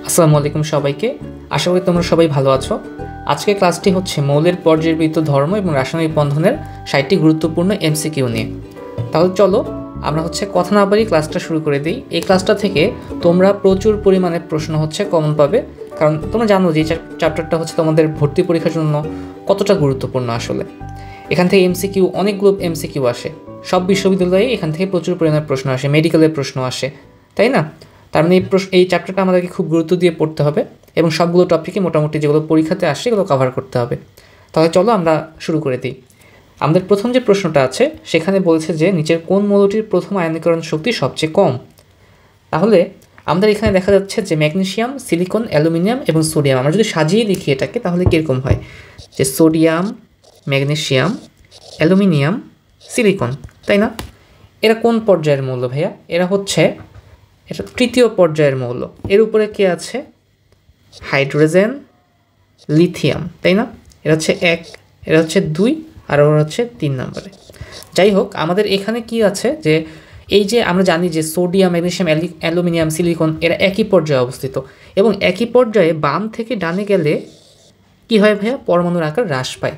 আসসালামু আলাইকুম সবাইকে। আশা করি তোমরা সবাই ভালো আছো। আজকের ক্লাসটি হচ্ছে মৌলের পর্যায়বৃত্ত ধর্ম এবং রাসায়নিক বন্ধনের 60টি গুরুত্বপূর্ণ এমসিকিউ নিয়ে। তাহলে চলো আমরা কথা না বাড়িয়ে ক্লাসটা শুরু করে দিই। এই ক্লাসটা থেকে তোমরা প্রচুর পরিমাণে প্রশ্ন কমন পাবে, কারণ তোমরা জানো যে চ্যাপ্টারটা তোমাদের ভর্তি পরীক্ষার জন্য কতটা গুরুত্বপূর্ণ। আসলে এখান থেকে এমসিকিউ অনেকগুলো এমসিকিউ আসে, সব বিশ্ববিদ্যালয়ে এখান থেকে প্রচুর পরিমাণে প্রশ্ন আসে, মেডিকেলের প্রশ্ন আসে, তাই না? তার মানে এই চ্যাপ্টারটা আমাদেরকে খুব গুরুত্ব দিয়ে পড়তে হবে এবং সবগুলো টপিকে মোটামুটি যেগুলো পরীক্ষাতে আসে এগুলো কভার করতে হবে। তাহলে চলো আমরা শুরু করে দিই। আমাদের প্রথম যে প্রশ্নটা আছে সেখানে বলছে যে নিচের কোন মৌলটির প্রথম আয়নীকরণ শক্তি সবচেয়ে কম। তাহলে আমাদের এখানে দেখা যাচ্ছে যে ম্যাগনেসিয়াম, সিলিকন, অ্যালুমিনিয়াম এবং সোডিয়াম। আমরা যদি সাজিয়ে লিখি এটাকে তাহলে কীরকম হয়, যে সোডিয়াম, ম্যাগনেসিয়াম, অ্যালুমিনিয়াম, সিলিকন, তাই না? এরা কোন পর্যায়ের মৌল ভাইয়া? এটা তৃতীয় পর্যায়ের মৌল। এর উপরে কি আছে? হাইড্রোজেন, লিথিয়াম, তাই না? এটা হচ্ছে 1, এটা হচ্ছে 2 আর ওরা হচ্ছে 3 নম্বরে। যাই হোক, আমাদের এখানে কি আছে যে এই যে আমরা জানি যে সোডিয়াম, ম্যাগনেসিয়াম, অ্যালুমিনিয়াম, সিলিকন এরা একই পর্যায়ে অবস্থিত এবং একই পর্যায়ে বাম থেকে ডানে গেলে কি হয় ভাইয়া? পরমাণুর আকার হ্রাস পায়।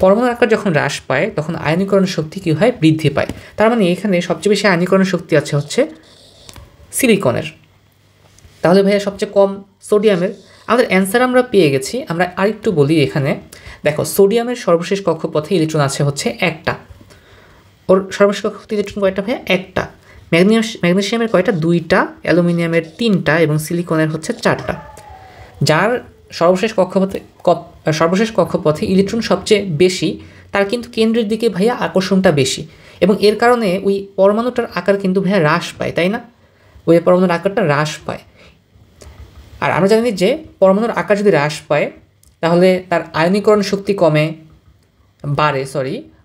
পরমাণুর আকার যখন হ্রাস পায় তখন আয়নীকরণ শক্তি কী হয়? বৃদ্ধি পায়। তার মানে এখানে সবচেয়ে বেশি আয়নীকরণ শক্তি হচ্ছে সিলিকনের। তাহলে ভাইয়া সবচেয়ে কম সোডিয়ামের। আমাদের অ্যান্সার আমরা পেয়ে গেছি। আমরা আরেকটু বলি, এখানে দেখো সোডিয়ামের সর্বশেষ কক্ষপথে ইলেকট্রন আছে একটা। ওর সর্বশেষ কক্ষপথে ইলেকট্রন কয়টা ভাইয়া? একটা। ম্যাগনেসিয়ামের কয়টা? 2টা, অ্যালুমিনিয়ামের 3টা এবং সিলিকনের 4টা। যার সর্বশেষ কক্ষপথে ইলেকট্রন সবচেয়ে বেশি, তার কিন্তু কেন্দ্রের দিকে ভাইয়া আকর্ষণটা বেশি এবং এর কারণে ওই পরমাণুটার আকার কিন্তু ভাইয়া হ্রাস পায়, তাই না? ওই পরমাণুর আকারটা হ্রাস পায়। আর আমরা জানি যে পরমাণুর আকার যদি হ্রাস পায় তাহলে তার আয়নীকরণ শক্তি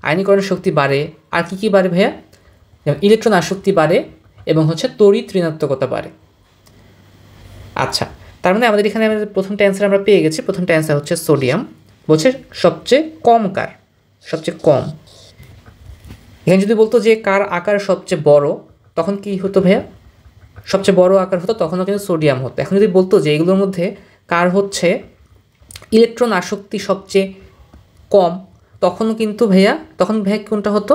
আয়নীকরণ শক্তি বাড়ে। আর কি বাড়ে ভাইয়া? যেমন ইলেকট্রন আসক্তি বাড়ে এবং তড়িৎ ঋণাত্মকতা বাড়ে। আচ্ছা, তার মানে আমাদের এখানে প্রথমটা অ্যান্সার আমরা পেয়ে গেছি। প্রথমটা অ্যান্সার হচ্ছে সোডিয়াম। বলছে সবচেয়ে কম কার? সবচেয়ে কম। এখানে যদি বলতো যে কার আকার সবচেয়ে বড়, তখন কি হতো ভাইয়া? সবচেয়ে বড় আকার হতো, তখনও কিন্তু সোডিয়াম হতো। এখন যদি বলতো যে এগুলোর মধ্যে কার ইলেকট্রন আসক্তি সবচেয়ে কম, তখন ভাইয়া কোনটা হতো?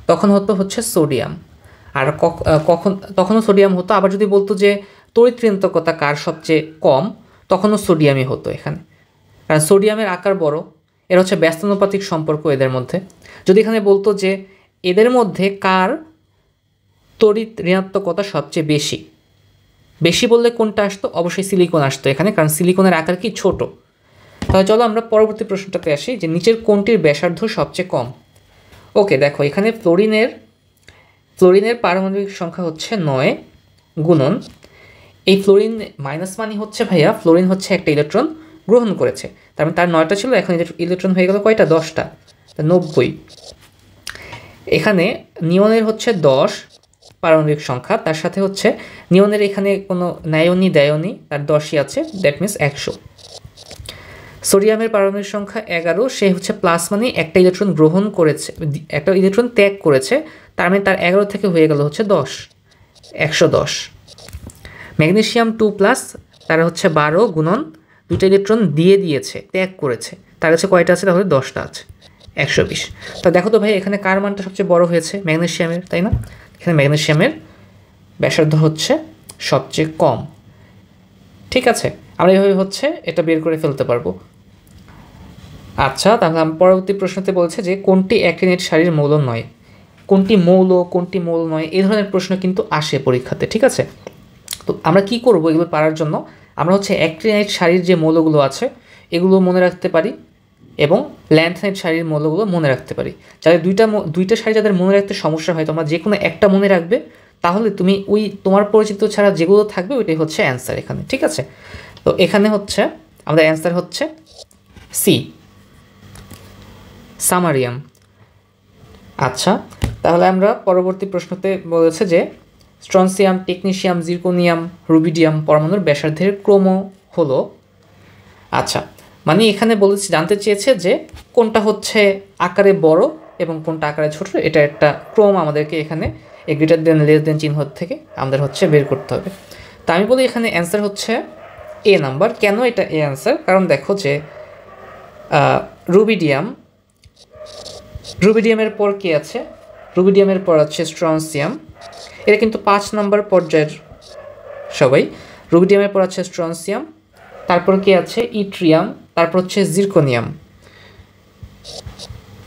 তখন হচ্ছে সোডিয়াম। আর তখনও সোডিয়াম হতো। আবার যদি বলতো যে তড়িৎ ঋণাত্মকতা কার সবচেয়ে কম, তখনও সোডিয়ামই হতো এখানে, কারণ সোডিয়ামের আকার বড়। এর ব্যস্তানুপাতিক সম্পর্ক এদের মধ্যে। যদি এখানে বলতো যে এদের মধ্যে কার তড়িৎ ঋণাত্মকতা সবচেয়ে বেশি বললে কোনটা আসতো? অবশ্যই সিলিকন আসতো এখানে, কারণ সিলিকনের আকার কি? ছোট। তাহলে চলো আমরা পরবর্তী প্রশ্নটাতে আসি, যে নিচের কোনটির ব্যাসার্ধ সবচেয়ে কম। ওকে, দেখো এখানে ফ্লোরিনের পারমাণবিক সংখ্যা 9 গুণন এই ফ্লোরিন মাইনাস মানে ভাইয়া ফ্লোরিন একটা ইলেকট্রন গ্রহণ করেছে। তার মানে তার 9টা ছিল, এখন ইলেকট্রন হয়ে গেল কয়টা? 10টা, 90। এখানে নিয়নের 10 পারমাণবিক সংখ্যা, তার সাথে নিয়নের এখানে কোনো ন্যায়নী দেয়নি, তার 10ই আছে, দ্যাট মিনস 100। সোডিয়ামের পারমাণবিক সংখ্যা 11, সে প্লাস মানে একটা ইলেকট্রন গ্রহণ করেছে, একটা ইলেকট্রন ত্যাগ করেছে, তার মানে তার 11 থেকে হয়ে গেল 10, 110। ম্যাগনেসিয়াম 2+, তার 12 গুণন 2টা ইলেকট্রন দিয়েছে, ত্যাগ করেছে, তার কয়টা আছে? তাহলে 10টা আছে, 120। তা দেখো তো ভাই এখানে কার মানটা সবচেয়ে বড় হয়েছে? ম্যাগনেসিয়ামের, তাই না? এখানে ম্যাগনেসিয়ামের ব্যাসার্ধ সবচেয়ে কম। ঠিক আছে, আমরা এইভাবে এটা বের করে ফেলতে পারবো। আচ্ছা, তাহলে পরবর্তী প্রশ্নতে বলছে যে কোনটি অ্যাক্টিনেট সারির মৌল নয়। কোনটি মৌল নয়, এই ধরনের প্রশ্ন কিন্তু আসে পরীক্ষাতে। ঠিক আছে, তো আমরা কি করব এগুলো পারার জন্য? আমরা অ্যাক্টিনাইট সারির যে মৌলগুলো আছে এগুলো মনে রাখতে পারি এবং ল্যান্থনাইট সারির মৌলগুলো মনে রাখতে পারি। যাদের দুইটা সারি যাদের মনে রাখতে সমস্যা হয়, তোমরা যে কোনো একটা মনে রাখবে, তাহলে তুমি তোমার পরিচিত ছাড়া যেগুলো থাকবে ওইটাই অ্যান্সার এখানে। ঠিক আছে, তো এখানে আমাদের অ্যান্সার সি, সামারিয়াম। আচ্ছা, তাহলে আমরা পরবর্তী প্রশ্নতে বলেছে যে স্ট্রনসিয়াম, টেকনিশিয়াম, জিরকোনিয়াম, রুবিডিয়াম পরমাণুর ব্যাসার্ধের ক্রম হলো। আচ্ছা, মানে এখানে জানতে চেয়েছে যে কোনটা আকারে বড় এবং কোনটা আকারে ছোট। এটা একটা ক্রম আমাদেরকে এখানে গ্রেটার দেন লেস দেন চিহ্ন থেকে আমাদের বের করতে হবে। তা আমি বলি এখানে অ্যান্সার হচ্ছে এ নাম্বার। কেন এটা এ অ্যান্সার? কারণ দেখো যে রুবিডিয়ামের পর কি আছে? রুবিডিয়ামের পর আছে স্ট্রনসিয়াম। এটা কিন্তু 5 নাম্বার পর্যায়ের সবাই। রুবিডিয়ামের পর আছে স্ট্রনসিয়াম, তারপর কি আছে ইট্রিয়াম, তারপর হচ্ছে জিরকোনিয়াম,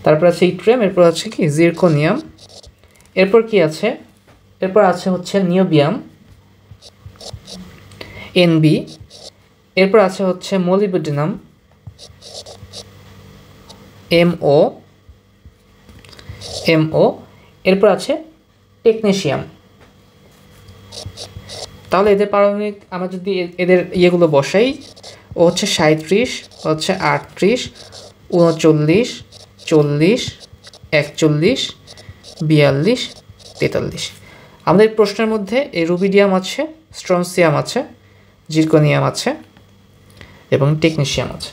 তারপর আছে ইট্রিয়াম, এরপর আছে কি জিরকোনিয়াম, এরপর কি আছে? এরপর আছে হচ্ছে নিওবিয়াম এনবি, এরপর আছে হচ্ছে মোলিবডিনাম এমও, এরপর আছে টেকনেশিয়াম। তাহলে এদের পারমাণবিক আমরা যদি এদের ইয়েগুলো বসাই, ও হচ্ছে 37, হচ্ছে 38, 39, 40, 41, 42, 43। আমাদের প্রশ্নের মধ্যে এই রুবিডিয়াম আছে, স্ট্রনসিয়াম আছে, জিরকোনিয়াম আছে এবং টেকনেশিয়াম আছে।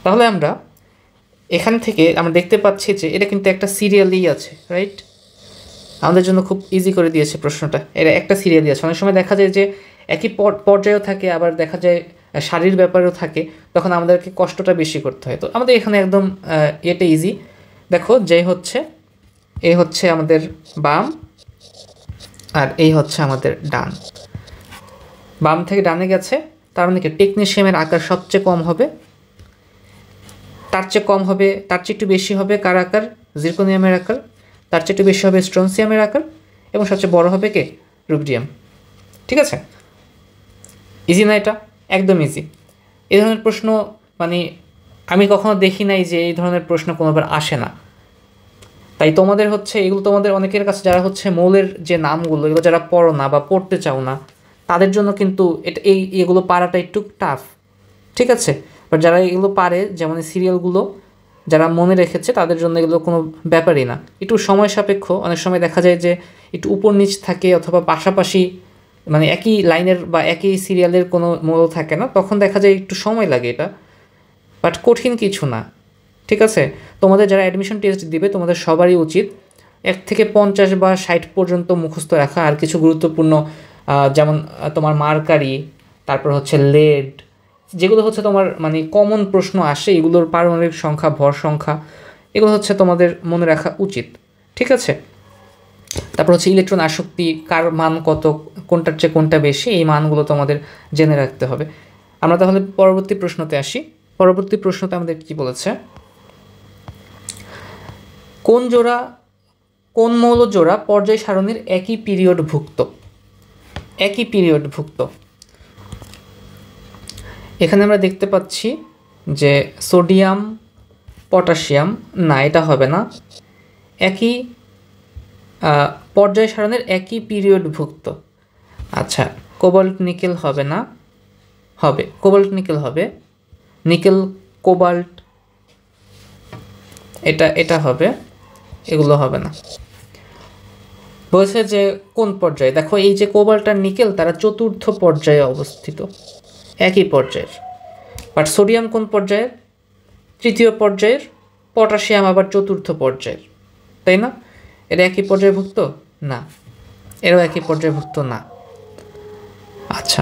তাহলে আমরা এখান থেকে আমরা দেখতে পাচ্ছি যে এটা কিন্তু একটা সিরিয়ালই আছে, রাইট? আমাদের জন্য খুব ইজি করে দিয়েছে প্রশ্নটা। এটা একটা সিরিয়ালই আছে। অনেক সময় দেখা যায় যে একই পর্যায়েও থাকে, আবার দেখা যায় শারীর ব্যাপারেও থাকে, তখন আমাদেরকে কষ্টটা বেশি করতে হয়। তো আমাদের এখানে একদম এটা ইজি। দেখো যে হচ্ছে এই হচ্ছে আমাদের বাম আর এই হচ্ছে আমাদের ডান। বাম থেকে ডানে গেছে, তার মানে কি টেকনেশিয়ামের আকার সবচেয়ে কম হবে, তার চেয়ে কম হবে, তার চেয়ে একটু বেশি হবে কার আকার? জিরকোনিয়ামের আকার, তার চেয়ে একটু বেশি হবে স্ট্রনসিয়ামের আকার, এবং সবচেয়ে বড় হবে কে? রুবিডিয়াম। ঠিক আছে? ইজি না এটা? একদম ইজি। এই ধরনের প্রশ্ন মানে আমি কখনো দেখি নাই যে এই ধরনের প্রশ্ন কোনোবার আসে না। তাই তোমাদের হচ্ছে এগুলো তোমাদের অনেকের কাছে যারা হচ্ছে মৌলের যে নামগুলো এগুলো যারা পড়ো না বা পড়তে চাও না, তাদের জন্য কিন্তু এটা এগুলো পারাটা একটু টাফ। ঠিক আছে? বাট যারা এগুলো পারে, যেমন এই সিরিয়ালগুলো যারা মনে রেখেছে, তাদের জন্য এগুলো কোনো ব্যাপারই না। একটু সময় সাপেক্ষ, অনেক সময় দেখা যায় যে একটু উপর নিচ থাকে অথবা পাশাপাশি, মানে একই লাইনের বা একই সিরিয়ালের কোনো মৌল থাকে না, তখন দেখা যায় একটু সময় লাগে এটা, বাট কঠিন কিছু না। ঠিক আছে? তোমাদের যারা অ্যাডমিশন টেস্ট দিবে তোমাদের সবারই উচিত 1 থেকে 50 বা 60 পর্যন্ত মুখস্থ রাখা। আর কিছু গুরুত্বপূর্ণ যেমন তোমার মার্কারি, তারপর হচ্ছে লেড, যেগুলো হচ্ছে তোমার মানে কমন প্রশ্ন আসে, এগুলোর পারমাণবিক সংখ্যা, ভর সংখ্যা, এগুলো হচ্ছে তোমাদের মনে রাখা উচিত। ঠিক আছে? তারপর হচ্ছে ইলেকট্রন আসক্তি, কার মান কত, কোনটার চেয়ে কোনটা বেশি, এই মানগুলো তোমাদের জেনে রাখতে হবে। আমরা তাহলে পরবর্তী প্রশ্নতে আসি। পরবর্তী প্রশ্নতে আমাদের কি বলেছে? কোন মৌল জোড়া পর্যায় সারণীর একই পিরিয়ডভুক্ত? একই পিরিয়ডভুক্ত। এখানে আমরা দেখতে পাচ্ছি যে সোডিয়াম পটাশিয়াম, না এটা হবে না। একই পর্যায় সারণীর একই পিরিয়ডভুক্ত। আচ্ছা, কোবাল্ট নিকেল হবে না, হবে কোবাল্ট নিকেল হবে, নিকেল কোবাল্ট এটা হবে, এগুলো হবে না। বলছে যে কোন পর্যায়ে? দেখো এই যে কোবাল্ট আর নিকেল তারা চতুর্থ পর্যায়ে অবস্থিত, একই পর্যায়ের। বাট সোডিয়াম কোন পর্যায়ের? তৃতীয় পর্যায়ের। পটাশিয়াম আবার চতুর্থ পর্যায়ের, তাই না? এটা একই পর্যায়ভুক্ত না, এরাও একই পর্যায়ভুক্ত না। আচ্ছা,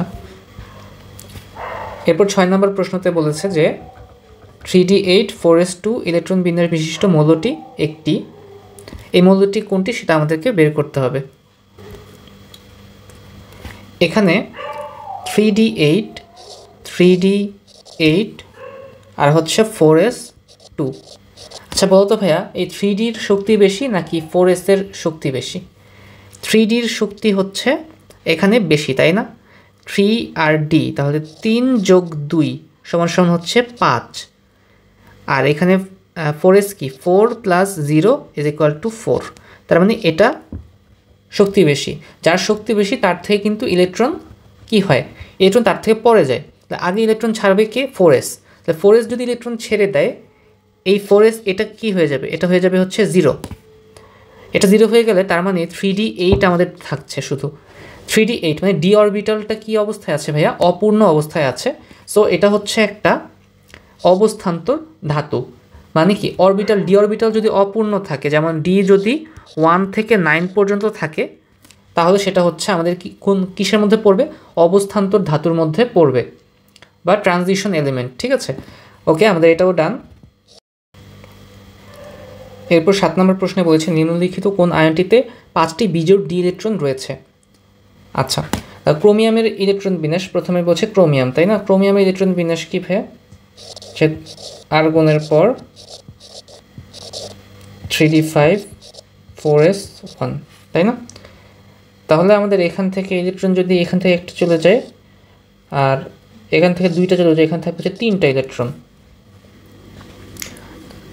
এরপর 6 নম্বর প্রশ্নতে বলেছে যে 3D8 4s2 ইলেকট্রন বিন্যাস বিশিষ্ট মৌলটি একটি, এই মৌলটি কোনটি সেটা আমাদেরকে বের করতে হবে। এখানে 3D8 আর হচ্ছে 4s2। আচ্ছা বলো তো ভাইয়া, এই 3Dর শক্তি বেশি নাকি 4s-এর শক্তি বেশি? 3Dর শক্তি হচ্ছে এখানে বেশি, তাই না? 3 আর ডি, তাহলে 3 যোগ 2 সমান সমান হচ্ছে 5। আর এখানে 4s কি? 4 + 0 = 4। তার মানে এটা শক্তি বেশি। যার শক্তি বেশি তার থেকে কিন্তু ইলেকট্রন কি হয়? ইলেকট্রন তার থেকে পরে যায়। আগে ইলেকট্রন ছাড়বে কে? 4s। তাহলে 4s যদি ইলেকট্রন ছেড়ে দেয়, এই 4s এটা কি হয়ে যাবে? এটা হয়ে যাবে হচ্ছে 0। এটা 0 হয়ে গেলে তার মানে 3D8 আমাদের থাকছে শুধু। 3D8 মানে ডি অরবিটালটা কী অবস্থায় আছে ভাইয়া? অপূর্ণ অবস্থায় আছে। সো এটা হচ্ছে একটা অবস্থান্তর ধাতু। মানে কি অরবিটাল, ডি অরবিটাল যদি অপূর্ণ থাকে, যেমন ডি যদি 1 থেকে 9 পর্যন্ত থাকে, তাহলে সেটা হচ্ছে আমাদের কোন কিসের মধ্যে পড়বে, অবস্থান্তর ধাতুর মধ্যে পড়বে বা ট্রানজিশন এলিমেন্ট। ঠিক আছে, ওকে, আমাদের এটাও ডান। এরপর 7 নম্বর প্রশ্নে বলেছে নিম্নলিখিত কোন আয়নটিতে 5টি বিজোড় ডি ইলেকট্রন রয়েছে। আচ্ছা, ক্রোমিয়ামের ইলেকট্রন বিন্যাস প্রথমে বলছে ক্রোমিয়াম, তাই না? ক্রোমিয়ামের ইলেকট্রন বিন্যাস কি ভাইয়া? সে আর্গনের পর 3d5 4s1, তাই না? তাহলে আমাদের এখান থেকে ইলেকট্রন যদি এখান থেকে একটা চলে যায় আর এখান থেকে 2টা চলে যায়, এখান থেকে হচ্ছে 3টা ইলেকট্রন,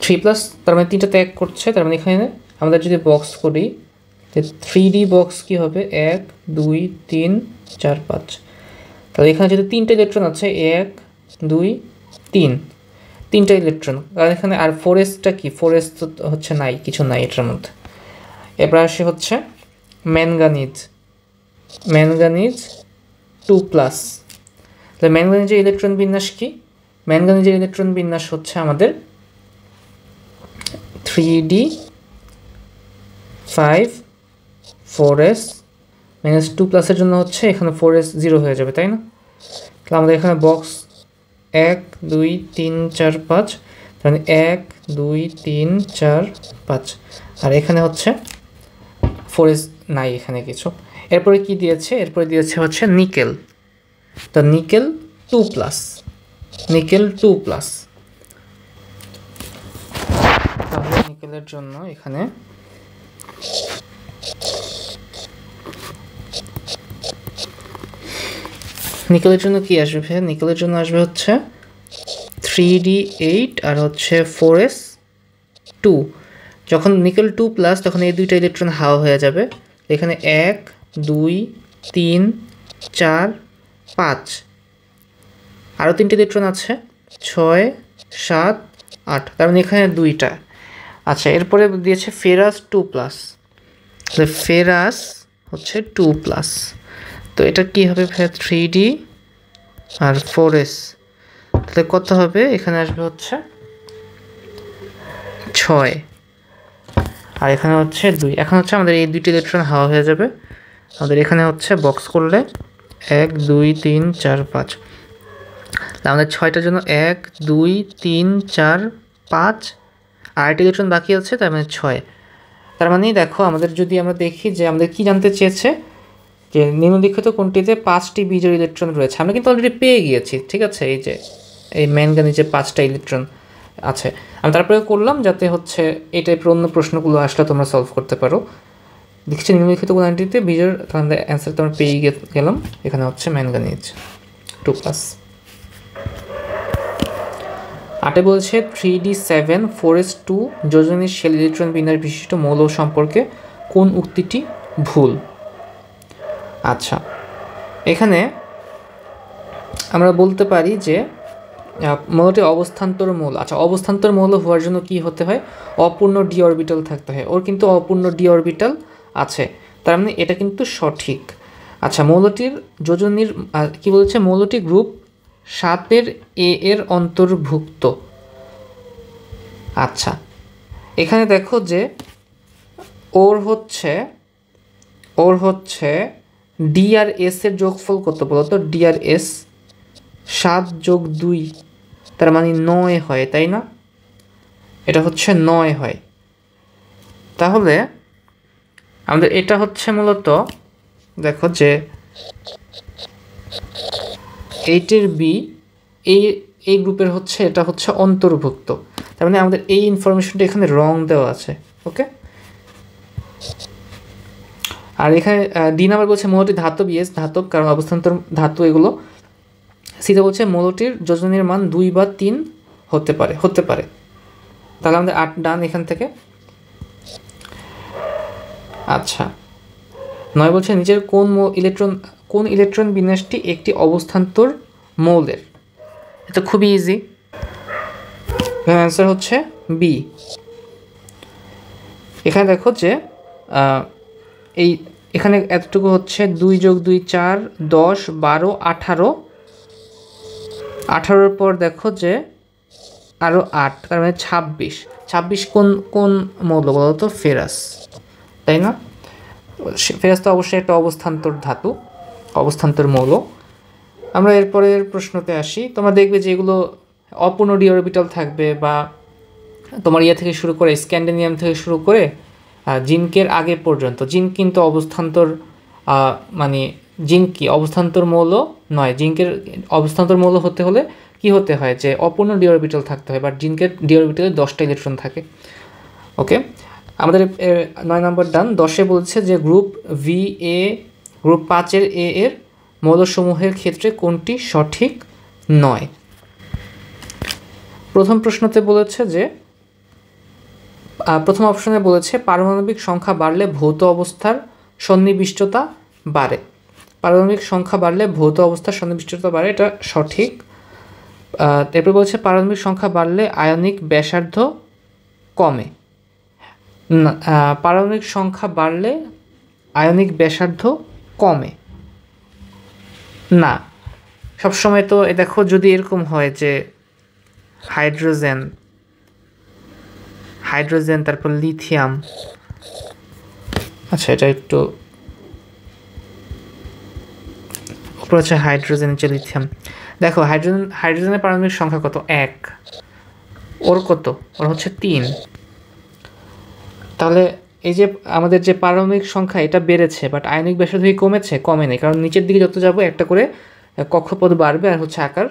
3+, তার মানে 3টা ত্যাগ করছে। তার মানে এখানে আমরা যদি বক্স করি 3D বক্স কি হবে, 1 2 3 4 5। তাহলে এখানে যদি 3টা ইলেকট্রন আছে, 1 2 3, 3টা ইলেকট্রন। আর এখানে আর 4s-টা কি, 4s তো হচ্ছে নাই, কিছু নাই এটার মধ্যে। এবার আসে হচ্ছে ম্যাঙ্গানিজ, ম্যাঙ্গানিজ 2+। তাহলে ম্যাঙ্গানিজের ইলেকট্রন বিন্যাস কি? ম্যাঙ্গানিজের ইলেকট্রন বিন্যাস হচ্ছে আমাদের 3d5 4s -2+ এর জন্য হচ্ছে এখানে 4s 0 হয়ে যাবে, তাই না? তাহলে আমাদের এখানে বক্স 1 2 3 4 5, মানে 1 2 3 4 5, আর এখানে হচ্ছে 4s নাই এখানে কিছু। এরপরে কি দিয়েছে? এরপরে দিয়েছে হচ্ছে নিকেল, তো নিকেল 2+, নিকেল 2+। তাহলে নিকেলের জন্য এখানে নিকেলের জন্য কি আসবে? নিকেলের জন্য আসবে হচ্ছে 3d8 আর হচ্ছে 4s2। যখন নিকেল 2+, তখন এই 2টা ইলেকট্রন হাওয়া হয়ে যাবে। এখানে 1 2 3 4 5, আরও 3টে ইলেকট্রন আছে 6 7 8, তার মানে এখানে 2টা। আচ্ছা, এরপরে দিয়েছে ফেরাস 2+, তাহলে ফেরাস হচ্ছে 2+। তো এটা কি হবে? 3d আর 4s, তাহলে কত হবে? এখানে আসবে হচ্ছে 6 আর এখানে হচ্ছে 2। এখন হচ্ছে আমাদের এই 2টি ইলেকট্রন হাওয়া হয়ে যাবে। আমাদের এখানে হচ্ছে বক্স করলে 1 2 3 4 5, আমাদের 6টার জন্য 1 2 3 4 5, আর একটা ইলেকট্রন বাকি আছে, তার মানে 6। তার মানে দেখো, আমাদের যদি আমরা দেখি যে আমাদের কি জানতে চেয়েছে, যে নিম্নলিখিত কোনটিতে 5টি বিজোড় ইলেকট্রন রয়েছে। আমরা কিন্তু অলরেডি পেয়ে গিয়েছি, ঠিক আছে? এই যে এই ম্যাঙ্গানিজে 5টা ইলেকট্রন আছে। আমি তারপরে করলাম যাতে হচ্ছে এই টাইপের অন্য প্রশ্নগুলো আসলে তোমরা সলভ করতে পারো। দেখছি নিম্নলিখিত কোনটিতে বিজোড়, তাহলে অ্যান্সার তোমরা পেয়ে গেলাম। এখানে হচ্ছে ম্যাঙ্গানিজ 2+। 8 বলছে 3d7 4s2 যোজনীর শেল ইলেকট্রন বিন্যাস বিশিষ্ট মৌল সম্পর্কে কোন উক্তিটি ভুল? আচ্ছা, এখানে আমরা বলতে পারি যে মৌলটি অবস্থান্তর মৌল। আচ্ছা, অবস্থান্তর মৌল হওয়ার জন্য কি হতে হয়? অপূর্ণ ডি অরবিটাল থাকতে হয়। ওর কিন্তু অপূর্ণ ডি অরবিটাল আছে, তার মানে এটা কিন্তু সঠিক। আচ্ছা, মৌলটির যোজনীর কি বলেছে? মৌলটি গ্রুপ 7 এ এর অন্তর্ভুক্ত। আচ্ছা, এখানে দেখো যে ওর হচ্ছে ডি আর এস এর যোগফল কত বলতো? ডি আর এস 7 যোগ 2, তার মানে 9 হয়, তাই না? এটা হচ্ছে 9 হয়। তাহলে আমাদের এটা হচ্ছে মূলত দেখো যে 8 বি এই গ্রুপের হচ্ছে, এটা হচ্ছে অন্তর্ভুক্ত। তার মানে আমাদের এই ইনফরমেশনটা এখানে রং দেওয়া আছে, ওকে? আর এখানে ডি নাম্বার বলছে মৌলটি ধাতব, ইয়েস ধাতব, কারণ অবস্থান্তর ধাতু এগুলো। সিতে বলছে মৌলটির যোজনীর মান 2 বা 3 হতে পারে। তাহলে আমাদের 8 ডান এখান থেকে। আচ্ছা, 9 বলছে নিচের কোন ইলেকট্রন বিন্যাসটি একটি অবস্থান্তর মৌলের? এটা খুবই ইজি, অ্যান্সার হচ্ছে বি। এখানে দেখো যে এখানে এতটুকু হচ্ছে 2 যোগ 2 4 10 12 18, 18-র পর দেখো যে আরও 8, তার মানে 26 কোন মৌল বলো তো? ফেরাস, তাই না? ফেরস্তা অবশ্যই একটা অবস্থান্তর ধাতু, অবস্থান্তর মৌল। আমরা এরপরের প্রশ্নতে আসি। তোমরা দেখবে যে এগুলো অপূর্ণ ডি অরবিটাল থাকবে, বা তোমার ইয়ে থেকে শুরু করে স্ক্যান্ডিনিয়াম থেকে শুরু করে জিঙ্কের আগে পর্যন্ত। জিঙ্ক কিন্তু অবস্থান্তর মানে জিঙ্ক কি অবস্থান্তর মৌল নয়। জিঙ্কের অবস্থান্তর মৌল হতে হলে কি হতে হয়, যে অপূর্ণ ডি অরবিটাল থাকতে হয়, বাট জিঙ্কের ডি অরবিটালে 10টা ইলেকট্রন থাকে। ওকে, আমাদের 9 নম্বর ডান। 10-এ বলছে যে গ্রুপ ভি এ, গ্রুপ 5-এর এ এর মৌলসমূহের ক্ষেত্রে কোনটি সঠিক নয়। প্রথম প্রশ্নতে বলেছে যে প্রথম অপশনে বলেছে পারমাণবিক সংখ্যা বাড়লে ভৌত অবস্থার সন্নিবিষ্টতা বাড়ে। পারমাণবিক সংখ্যা বাড়লে ভৌত অবস্থার সন্নিবিষ্টতা বাড়ে, এটা সঠিক। এরপর বলছে পারমাণবিক সংখ্যা বাড়লে আয়নিক ব্যাসার্ধ কমে। পারমাণবিক সংখ্যা বাড়লে আয়নিক ব্যাসার্ধ কমে না। সবসময় তো দেখো, যদি এরকম হয় যে হাইড্রোজেন, তারপর লিথিয়াম, আচ্ছা এটা একটু উপরে হচ্ছে হাইড্রোজেন, যে লিথিয়াম। দেখো হাইড্রোজেনের পারমাণবিক সংখ্যা কত? 1। ওর কত? ওর হচ্ছে 3। তাহলে এই যে আমাদের যে পারমাণবিক সংখ্যা এটা বেড়েছে, বাট আয়নিক ব্যাসার্ধ কমেছে? কমে নেই, কারণ নিচের দিকে যত যাবো একটা করে কক্ষপথ বাড়বে, আর হচ্ছে আকার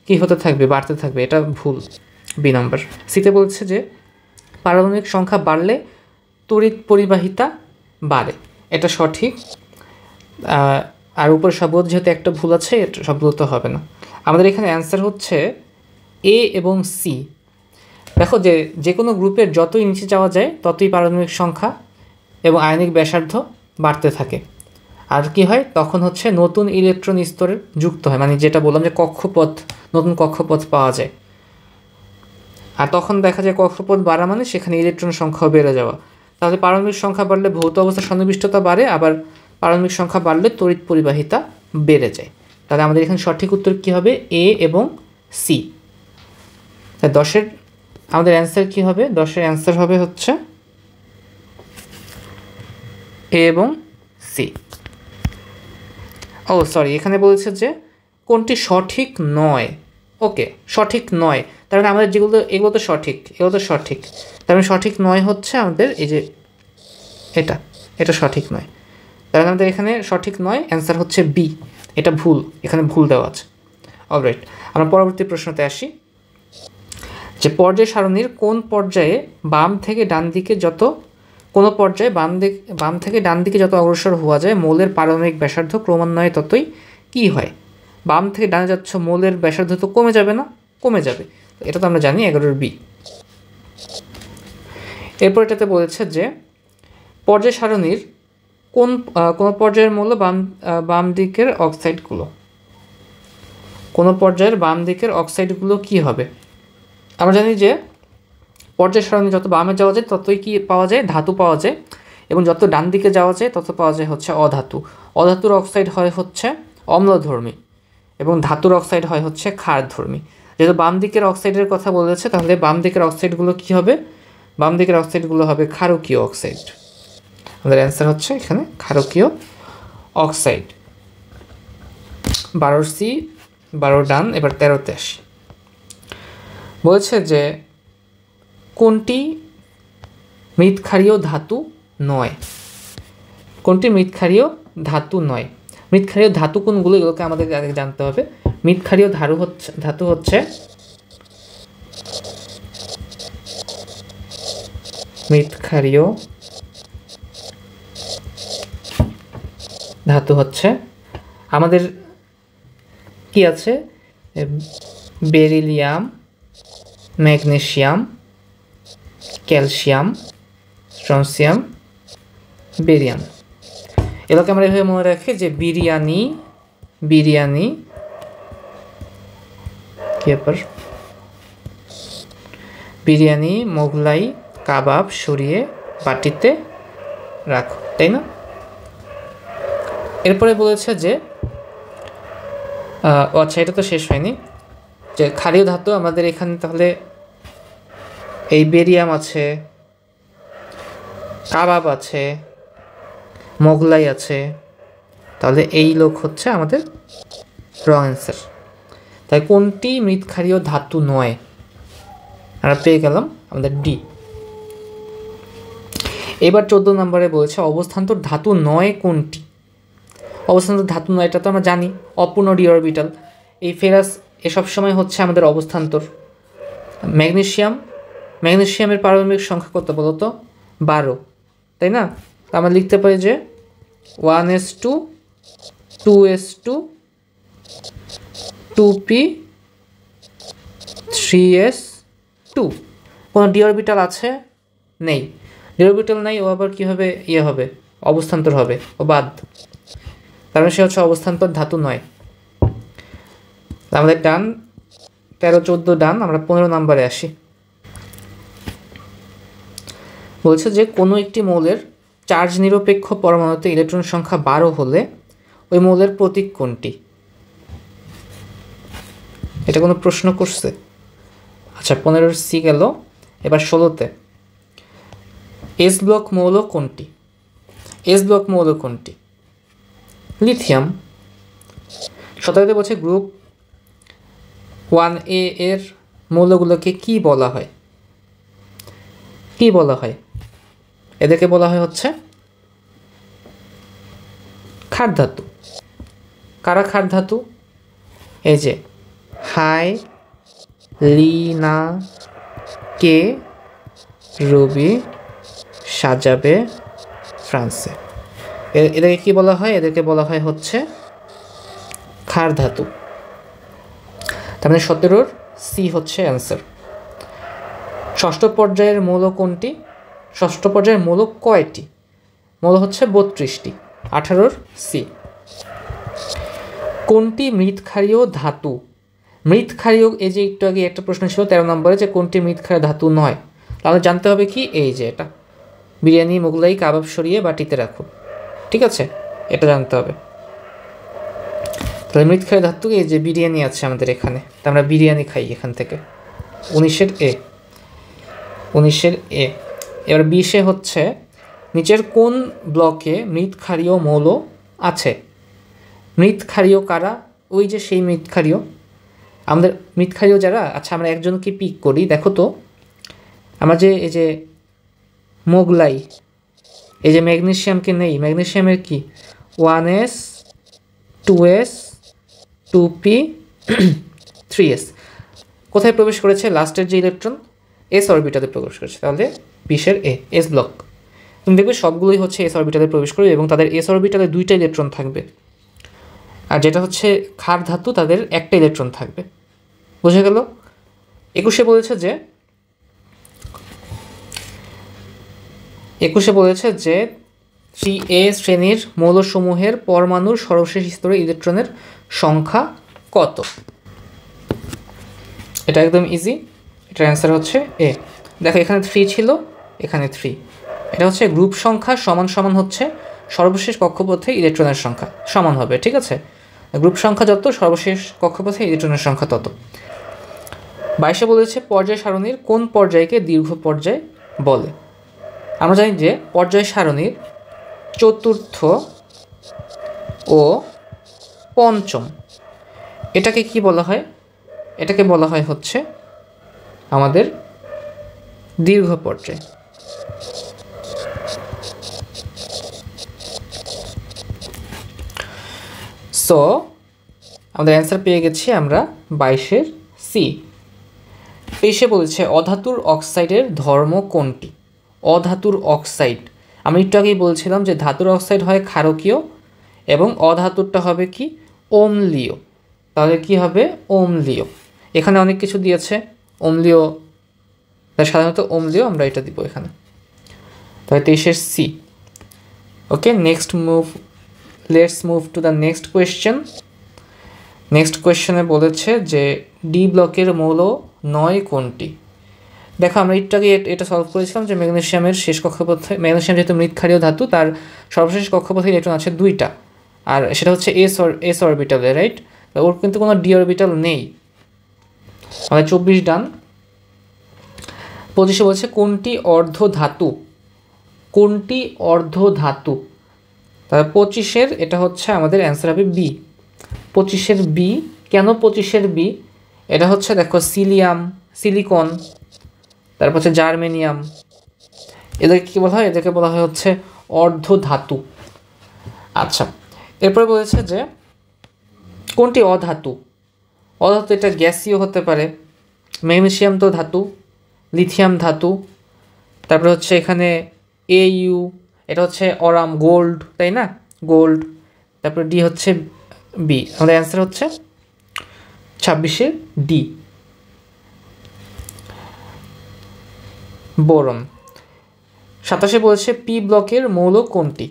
কি হতে থাকবে? বাড়তে থাকবে। এটা ভুল, বি নম্বর। সিতে বলছে যে পারমাণবিক সংখ্যা বাড়লে তড়িৎ পরিবাহিতা বাড়ে, এটা সঠিক। আর উপর সবগুলো যেহেতু একটা ভুল আছে, এটা সবগুলো তো হবে না। আমাদের এখানে অ্যান্সার হচ্ছে এ এবং সি। দেখো যে কোনো গ্রুপের যতই নিচে যাওয়া যায় ততই পারমাণবিক সংখ্যা এবং আয়নিক ব্যাসার্ধ বাড়তে থাকে। আর কি হয় তখন? হচ্ছে নতুন ইলেকট্রন স্তরে যুক্ত হয়, মানে যেটা বললাম যে কক্ষপথ, নতুন কক্ষপথ পাওয়া যায়। আর তখন দেখা যায় কক্ষপথ বাড়া মানে সেখানে ইলেকট্রন সংখ্যাও বেড়ে যাওয়া। তাহলে পারমাণবিক সংখ্যা বাড়লে ভৌত অবস্থার সন্নিবিষ্টতা বাড়ে, আবার পারমাণবিক সংখ্যা বাড়লে তড়িৎ পরিবাহিতা বেড়ে যায়। তাহলে আমাদের এখানে সঠিক উত্তর কী হবে? এ এবং সি। তাই 10-এর আমাদের অ্যান্সার কী হবে? 10-এর অ্যান্সার হবে হচ্ছে এ এবং সি। ও সরি, এখানে বলছে যে কোনটি সঠিক নয়। ওকে, সঠিক নয়, তার মানে আমাদের যেগুলো এগুলো তো সঠিক, এগুলো তো সঠিক। তার মানে সঠিক নয় হচ্ছে আমাদের এই যে এটা সঠিক নয়। তার মানে আমাদের এখানে সঠিক নয়, অ্যান্সার হচ্ছে বি। এটা ভুল, এখানে ভুল দেওয়া আছে। অলরাইট, আমরা পরবর্তী প্রশ্নতে আসি। যে পর্যায় সারণীর কোন পর্যায়ে বাম থেকে ডান দিকে যত কোনো পর্যায়ে বাম থেকে ডান দিকে যত অগ্রসর হওয়া যায় মৌলের পারমাণবিক ব্যাসার্ধ ক্রমান্বয়ে ততই কী হয়? বাম থেকে ডানে যাচ্ছ, মৌলের ব্যাসার্ধ তো কমে যাবে না? কমে যাবে। এটা তো আমরা জানি, 11-এর বি। এরপর এটাতে বলেছে যে পর্যায় সারণীর কোন পর্যায়ের মৌল বাম দিকের অক্সাইডগুলো, কোনো পর্যায়ের বাম দিকের অক্সাইডগুলো কী হবে? আমরা জানি যে পর্যায় সারণী যত বামে যাওয়া যায় ততই কি পাওয়া যায়? ধাতু পাওয়া যায়, এবং যত ডান দিকে যাওয়া যায় তত পাওয়া যায় হচ্ছে অধাতু। অধাতুর অক্সাইড হয় হচ্ছে অম্লধর্মী, এবং ধাতুর অক্সাইড হয় হচ্ছে ক্ষারধর্মী। যেহেতু বাম দিকের অক্সাইডের কথা বলেছে, তাহলে বাম দিকের অক্সাইডগুলো কী হবে? বাম দিকের অক্সাইডগুলো হবে ক্ষারকীয় অক্সাইড। আমাদের অ্যান্সার হচ্ছে এখানে ক্ষারকীয় অক্সাইড। 12 সি, 12 ডান। এবার 13-তে আসি। বলছে যে কোনটি মৃৎক্ষারীয় ধাতু নয়? কোনটি মৃৎক্ষারীয় ধাতু নয়? মৃৎক্ষারীয় ধাতু কোনগুলো, এগুলোকে আমাদের আগে জানতে হবে। মৃৎক্ষারীয় ধাতু হচ্ছে মৃৎক্ষারীয় ধাতু হচ্ছে আমাদের কি আছে? Beryllium, magnesium, calcium, strontium, barium. এগুলোকে আমরা এভাবে মনে রাখি যে বিরিয়ানি কি ব্যাপার? বিরিয়ানি, মোগলাই, কাবাব সরিয়ে বাটিতে রাখো, তাই না? এরপরে বলেছে যে আচ্ছা, এটা তো শেষ হয়নি। যে ক্ষারীয় ধাতু আমাদের এখানে তাহলে এই বেরিয়াম আছে, কাবাব আছে, মোগলাই আছে, তাহলে এই লোক হচ্ছে আমাদের রং অ্যান্সার। তাই কোনটি মৃৎক্ষারীয় ধাতু নয়? আমরা পেয়ে গেলাম আমাদের ডি। এবার 14 নম্বরে বলেছে অবস্থান্তর ধাতু নয় কোনটি? অবস্থান্তর ধাতু নয় এটা তো আমরা জানি, অপূর্ণ ডি অরবিটাল। এই ফেরাস এসব সময় হচ্ছে আমাদের অবস্থান্তর। ম্যাগনেসিয়ামের পারমাণবিক সংখ্যা কত বলো তো? 12, তাই না? আমরা লিখতে পারি যে 1s2 2s2 2p 3s2। কোনো ডি অরবিটাল আছে? নেই। ডি অরবিটাল নাই, ও আবার কীভাবে হবে? অবস্থান্তর হবে, ও বাদ। তার মানে সে হচ্ছে অবস্থান্তর ধাতু নয়। আমাদের ডান 13-14 ডান। আমরা 15 নম্বরে আসি। বলছে যে কোনো একটি মৌলের চার্জ নিরপেক্ষ পরমাণুতে ইলেকট্রন সংখ্যা 12 হলে ওই মৌলের প্রতীক কোনটি? এটা কোনো প্রশ্ন করছে? আচ্ছা, 15 সি গেল। এবার 16তে এস ব্লক মৌল কোনটি? এস ব্লক মৌল কোনটি? লিথিয়াম। 17তে বলছে গ্রুপ 1A এর মৌলগুলোকে কি বলা হয়? কি বলা হয়? এদেরকে বলা হয় হচ্ছে ক্ষার ধাতু। কারা ক্ষার ধাতু? এই যে হাই, লিনা, কে, রবি, সাজাবে, ফ্রান্সে। এদেরকে কি বলা হয়? এদেরকে বলা হয় হচ্ছে ক্ষার ধাতু। তার মানে 17 সি হচ্ছে অ্যান্সার। ষষ্ঠ পর্যায়ের মৌল কোনটি? ষষ্ঠ পর্যায়ের মৌল কয়টি? মৌল হচ্ছে 32টি। 18 সি। কোনটি মৃৎক্ষারীয় ধাতু? মৃৎক্ষারীয়, এই যে একটু আগে একটা প্রশ্ন ছিল 13 নম্বরে যে কোনটি মৃৎক্ষারীয় ধাতু নয়, তাহলে জানতে হবে কি? এই যে এটা বিরিয়ানি, মোগলাই, কাবাব সরিয়ে বাটিতে রাখো, ঠিক আছে? এটা জানতে হবে। তাহলে মৃৎক্ষারীয় ধাতু এই যে বিরিয়ানি আছে আমাদের এখানে, তা আমরা বিরিয়ানি খাই এখান থেকে। 19 এ। এবার 20 হচ্ছে নিচের কোন ব্লকে মৃৎক্ষারীয় মৌল আছে? মৃৎক্ষারীয় কারা? ওই যে সেই মৃৎক্ষারীয়, আমাদের মৃৎক্ষারীয় যারা। আচ্ছা, আমরা একজনকে পিক করি, দেখো তো। আমরা যে এই যে মোগলাই, এই যে ম্যাগনেসিয়ামকে নেই, ম্যাগনেসিয়ামের কি 1s 2s 2p 3s কোথায় প্রবেশ করেছে? লাস্টের যে ইলেকট্রন এস অরবিটালে প্রবেশ করেছে। তাহলে 20 এ এস ব্লক। তুমি দেখবে সবগুলোই হচ্ছে এস অরবিটালে প্রবেশ করবে এবং তাদের এস অরবিটালে 2টা ইলেকট্রন থাকবে। আর যেটা হচ্ছে ক্ষার ধাতু, তাদের একটা ইলেকট্রন থাকবে। বুঝে গেল? 21 বলেছে যে 3A শ্রেণীর মৌলসমূহের পরমাণুর সর্বশেষ স্তরে ইলেকট্রনের সংখ্যা কত? এটা একদম ইজি। এটার অ্যান্সার হচ্ছে এ। দেখো এখানে 3 ছিল, এখানে 3। এটা হচ্ছে গ্রুপ সংখ্যা সমান হচ্ছে সর্বশেষ কক্ষপথে ইলেকট্রনের সংখ্যা সমান হবে, ঠিক আছে? গ্রুপ সংখ্যা যত, সর্বশেষ কক্ষপথে ইলেকট্রনের সংখ্যা তত। 22 বলেছে পর্যায় সারণীর কোন পর্যায়কে দীর্ঘ পর্যায় বলে? আমরা জানি যে পর্যায় সারণীর চতুর্থ ও পঞ্চম, এটাকে কি বলা হয়? এটাকে বলা হয় হচ্ছে আমাদের দীর্ঘ পর্যায়। সো আমাদের অ্যান্সার পেয়ে গেছি আমরা 22 সি। 23 বলেছে অধাতুর অক্সাইডের ধর্ম কোনটি? অধাতুর অক্সাইড, আমি একটু আগেই বলছিলাম যে ধাতুর অক্সাইড হয় ক্ষারকীয় এবং অধাতুরটা হবে কি? অম্লীয়। তাহলে কি হবে? অম্লীয়। এখানে অনেক কিছু দিয়েছে, অম্লীয়, সাধারণত অম্লীয়, আমরা এটা দিব এখানে। তাহলে 23 C. Okay, let's move to the next question. Next কোয়েশ্চেনে বলেছে যে ডি ব্লকের মৌল নয় কোনটি? দেখো আমরা একটু আগে এটা সলভ করেছিলাম যে ম্যাগনেসিয়ামের শেষ কক্ষপথে, ম্যাগনেসিয়াম যেহেতু মৃৎক্ষারীয় ধাতু, তার সর্বশেষ কক্ষপথে ইলেকট্রন আছে 2টা, আর সেটা হচ্ছে এস অরবিটালে, রাইট? ওর কিন্তু কোনো ডি অরবিটাল নেই। আমাদের 24 ডান। 25 বলছে কোনটি অর্ধ ধাতু? কোনটি অর্ধ ধাতু? তাহলে 25-এর এটা হচ্ছে আমাদের অ্যান্সার হবে বি। 25-এর বি। কেন 25-এর বি? এটা হচ্ছে দেখো সিলিয়াম, সিলিকন, তারপর হচ্ছে জার্মেনিয়াম, এদেরকে কী বলা হয়? এদেরকে বলা হয় হচ্ছে অর্ধধাতু। আচ্ছা, এরপরে বলেছে যে কোনটি অধাতু? অধাতু এটা গ্যাসীয় হতে পারে, ম্যাগনেসিয়াম তো ধাতু, লিথিয়াম ধাতু, তারপরে হচ্ছে এখানে AU, এটা হচ্ছে অরাম, গোল্ড, তাই না? গোল্ড। তারপরে ডি হচ্ছে বি। আমাদের অ্যান্সার হচ্ছে 26-এর ডি, বোরন। 27-এ বলছে পি ব্লকের মৌল কোনটি?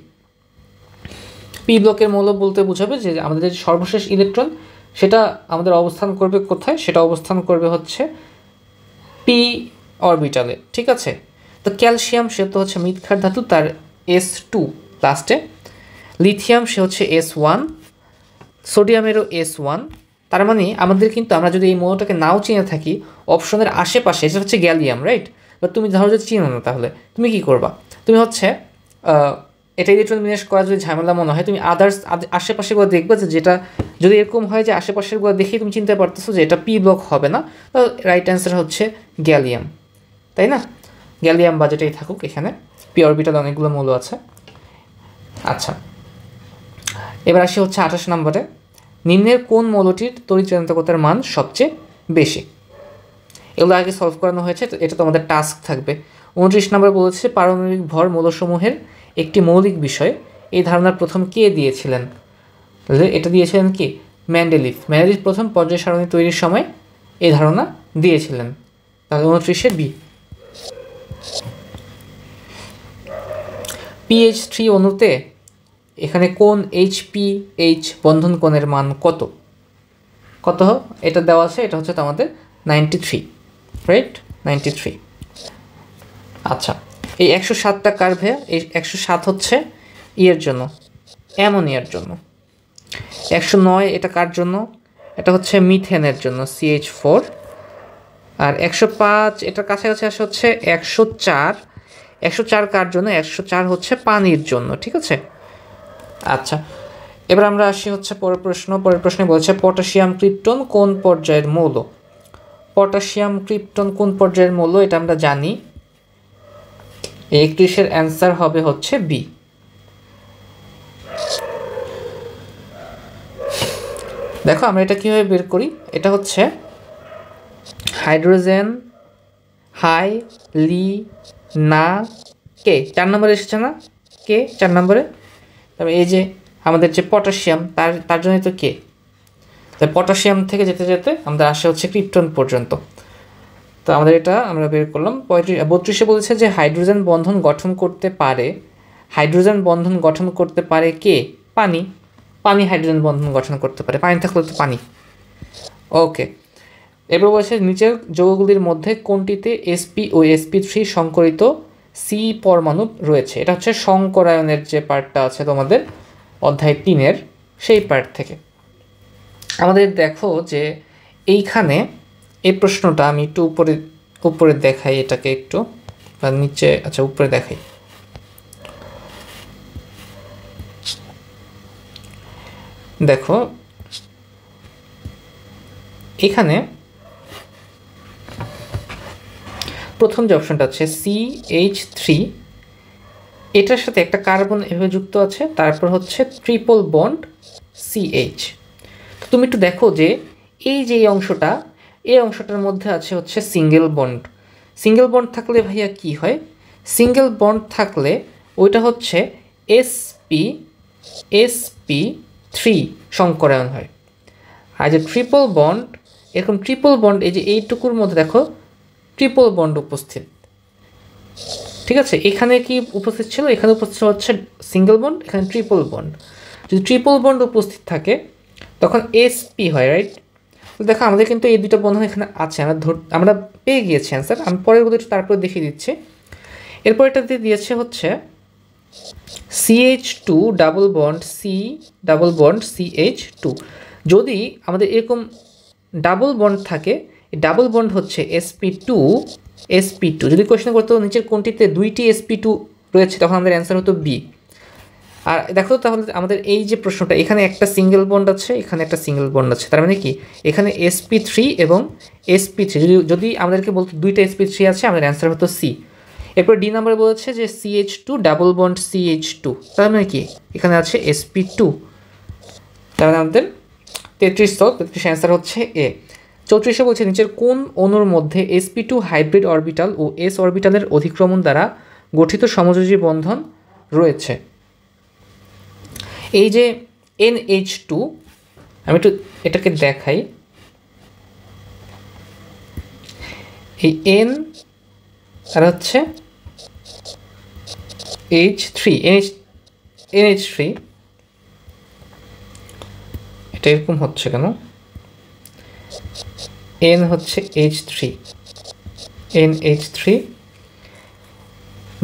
পি ব্লকের মৌল বলতে বোঝাবে যে আমাদের যে সর্বশেষ ইলেকট্রন সেটা আমাদের অবস্থান করবে কোথায়? সেটা অবস্থান করবে হচ্ছে পি অরবিটালে, ঠিক আছে? তো ক্যালসিয়াম সে তো হচ্ছে মৃৎক্ষার ধাতু, তার S2 লাস্টে। লিথিয়াম সে হচ্ছে S1, সোডিয়ামেরও S1। তার মানে আমাদের কিন্তু আমরা যদি এই মৌলটাকে নাও চিনে থাকি, অপশনের আশেপাশে, এটা হচ্ছে গ্যালিয়াম, রাইট? বা তুমি ধরো যদি চিনো না, তাহলে তুমি কি করবা? তুমি হচ্ছে এটা ইলেকট্রন বিন্যাস করা যদি ঝামেলা মনে হয়, তুমি আদার্স আশেপাশেগুলো দেখবে, যে যেটা যদি এরকম হয় যে আশেপাশেরগুলো দেখেই তুমি চিনতে পারতেছো যে এটা পি ব্লক হবে না, তো রাইট অ্যান্সার হচ্ছে গ্যালিয়াম, তাই না? গ্যালিয়াম বা যেটাই থাকুক, এখানে পি অরবিটাল অনেকগুলো মৌল আছে। আচ্ছা, এবার আসি হচ্ছে 28 নম্বরে, নিম্নের কোন মৌলটির তড়িৎ-ঋণাত্মকতার মান সবচেয়ে বেশি? এগুলো আগে সলভ করানো হয়েছে, এটা তো আমাদের টাস্ক থাকবে। 29 নম্বর বলেছে পারমাণবিক ভর মৌলসমূহের একটি মৌলিক বিষয়, এই ধারণার প্রথম কে দিয়েছিলেন? এটা দিয়েছিলেন কি? মেন্ডেলিভ। মেন্ডেলিভ প্রথম পর্যায় সারণী তৈরির সময় এই ধারণা দিয়েছিলেন। তাহলে 29-এর বি। PH3 অণুতে এখানে কোন HPH বন্ধন কোণের মান কত? কত এটা দেওয়া আছে, এটা হচ্ছে তো আমাদের 93, রাইট? 93। আচ্ছা, এই 107টা কার ভাইয়া? এই 107 হচ্ছে ইয়ের জন্য, অ্যামোনিয়ার জন্য। 109 এটা কার জন্য? এটা হচ্ছে মিথেনের জন্য, CH4। আর 105 এটার কাছাকাছি আসে হচ্ছে 104। 104 কার জন্য? 104 হচ্ছে পানির জন্য, ঠিক আছে? আচ্ছা, এবার আমরা আসি হচ্ছে পরের প্রশ্ন। পরের প্রশ্নে বলছে পটাশিয়াম ক্রিপ্টন কোন পর্যায়ের মৌল? পটাশিয়াম ক্রিপ্টন কোন পর্যায়ের মৌল এটা আমরা জানি। 31-এর অ্যান্সার হবে হচ্ছে বি। দেখো আমরা এটা কীভাবে বের করি, এটা হচ্ছে হাইড্রোজেন, হাই, লি, না, কে 4 নম্বরে এসেছে না? কে 4 নম্বরে। তবে এই যে আমাদের যে পটাশিয়াম, তার জন্যই তো কে। তাই পটাশিয়াম থেকে যেতে যেতে আমাদের আসে হচ্ছে ক্রিপ্টন পর্যন্ত। তো আমাদের এটা আমরা বের করলাম। 32-এ বলেছে যে হাইড্রোজেন বন্ধন গঠন করতে পারে। হাইড্রোজেন বন্ধন গঠন করতে পারে কে? পানি। পানি হাইড্রোজেন বন্ধন গঠন করতে পারে, পানি থাকলে তো পানি। ওকে, এবার বলছে নিচের যৌগগুলির মধ্যে কোনটিতে sp ও sp3 সংকরিত C পরমাণু রয়েছে? এটা হচ্ছে সংকরায়নের যে পার্টটা আছে তোমাদের অধ্যায় 3-এর, সেই পার্ট থেকে। আমাদের দেখো যে এইখানে এই প্রশ্নটা আমি একটু উপরে দেখাই, এটাকে একটু, বা নিচে, আচ্ছা উপরে দেখাই। দেখো এখানে প্রথম যে অপশনটা আছে CH3, এটার সাথে একটা কার্বন এভাবে যুক্ত আছে, তারপর হচ্ছে ট্রিপল বন্ড CH। তো তুমি একটু দেখো যে এই যে অংশটা, এই অংশটার মধ্যে আছে হচ্ছে সিঙ্গেল বন্ড। সিঙ্গেল বন্ড থাকলে ভাইয়া কি হয়? সিঙ্গেল বন্ড থাকলে ওইটা হচ্ছে sp3 সংকরায়ন হয়। আর যে ট্রিপল বন্ড, এরকম ট্রিপল বন্ড এই যে এইটুকুর মধ্যে দেখো ট্রিপল বন্ড উপস্থিত, ঠিক আছে? এখানে কি উপস্থিত ছিল? এখানে উপস্থিত হচ্ছে সিঙ্গেল বন্ড, এখানে ট্রিপল বন্ড। যদি ট্রিপল বন্ড উপস্থিত থাকে তখন sp হয়, রাইট? তো দেখো আমাদের কিন্তু এই দুটো বন্ধন এখানে আছে, আমরা পেয়ে গিয়েছি অ্যান্সার। আমি পরের গুলো তারপরে দেখিয়ে দিচ্ছি। এরপর এটাতে দিয়েছে হচ্ছে CH2 double bond C double bond CH2। যদি আমাদের এরকম ডাবল বন্ড থাকে, ডাবল বন্ড হচ্ছে sp2। যদি কোয়েশ্চেন করতো নিচের কোনটিতে 2টি sp2 রয়েছে, তখন আমাদের অ্যান্সার হতো বি। আর দেখো তাহলে আমাদের এই যে প্রশ্নটা, এখানে একটা সিঙ্গেল বন্ড আছে, এখানে একটা সিঙ্গেল বন্ড আছে, তার মানে কি এখানে sp3 এবং sp3 যদি আমাদেরকে বলতো দুইটা sp3 আছে, আমাদের অ্যান্সার হতো সি। এরপর ডি নাম্বারে বলেছে যে CH2 ডাবল বন্ড CH2, তার মানে কি এখানে আছে sp2, তার মানে আমাদের 33 অ্যান্সার হচ্ছে এ। 34 বলছে নিচের কোন অণুর মধ্যে sp2 হাইব্রিড অরবিটাল ও s অরবিটালের অধিক্রমণ দ্বারা গঠিত সমযোজী বন্ধন রয়েছে। এই যে NH2, আমি একটু এটাকে দেখাই, এই N আর হচ্ছে NH3 এটা এরকম হচ্ছে কেন, N হচ্ছে NH3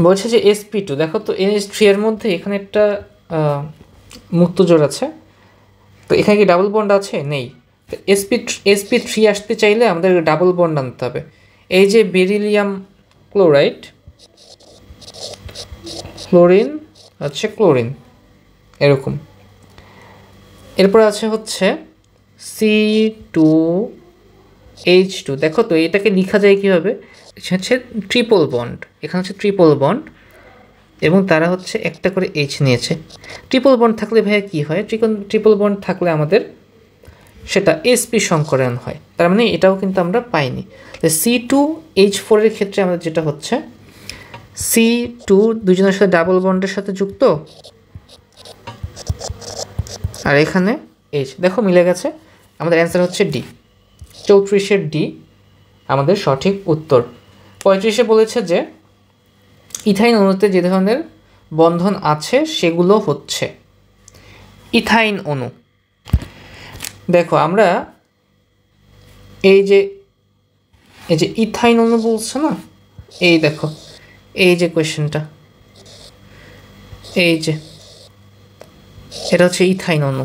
বলছে যে sp2, দেখো তো NH3 এর মধ্যে এখানে একটা মুক্ত জোড় আছে, তো এখানে কি ডাবল বন্ড আছে? নেই। sp3 আসতে চাইলে আমাদের ডাবল বন্ড আনতে হবে। এই যে বেরিলিয়াম ক্লোরাইড, ক্লোরিন হচ্ছে ক্লোরিন এরকম। এরপর আছে হচ্ছে C2H2, দেখো তো এটাকে লেখা যায় কীভাবে, হচ্ছে ট্রিপল বন্ড, এখানে হচ্ছে ট্রিপল বন্ড এবং তারা হচ্ছে একটা করে H নিয়েছে। ট্রিপল বন্ড থাকলে ভাইয়া কী হয়, ট্রিপল বন্ড থাকলে আমাদের সেটা sp সংকরায়ন হয়, তার মানে এটাও কিন্তু আমরা পাইনি। C2H4 এর ক্ষেত্রে আমাদের যেটা হচ্ছে C2 দুজনের সাথে ডাবল বন্ডের সাথে যুক্ত, আর এখানে H, দেখো মিলে গেছে, আমাদের অ্যান্সার হচ্ছে ডি। 34 ডি আমাদের সঠিক উত্তর। 35 বলেছে যে ইথাইন অণুতে যে ধরনের বন্ধন আছে সেগুলো হচ্ছে ইথাইন অণু। দেখো আমরা এই যে ইথাইন অণু বলছে না, এই দেখো এই যে কোয়েশ্চেনটা, এই যে এটা হচ্ছে ইথাইন অণু।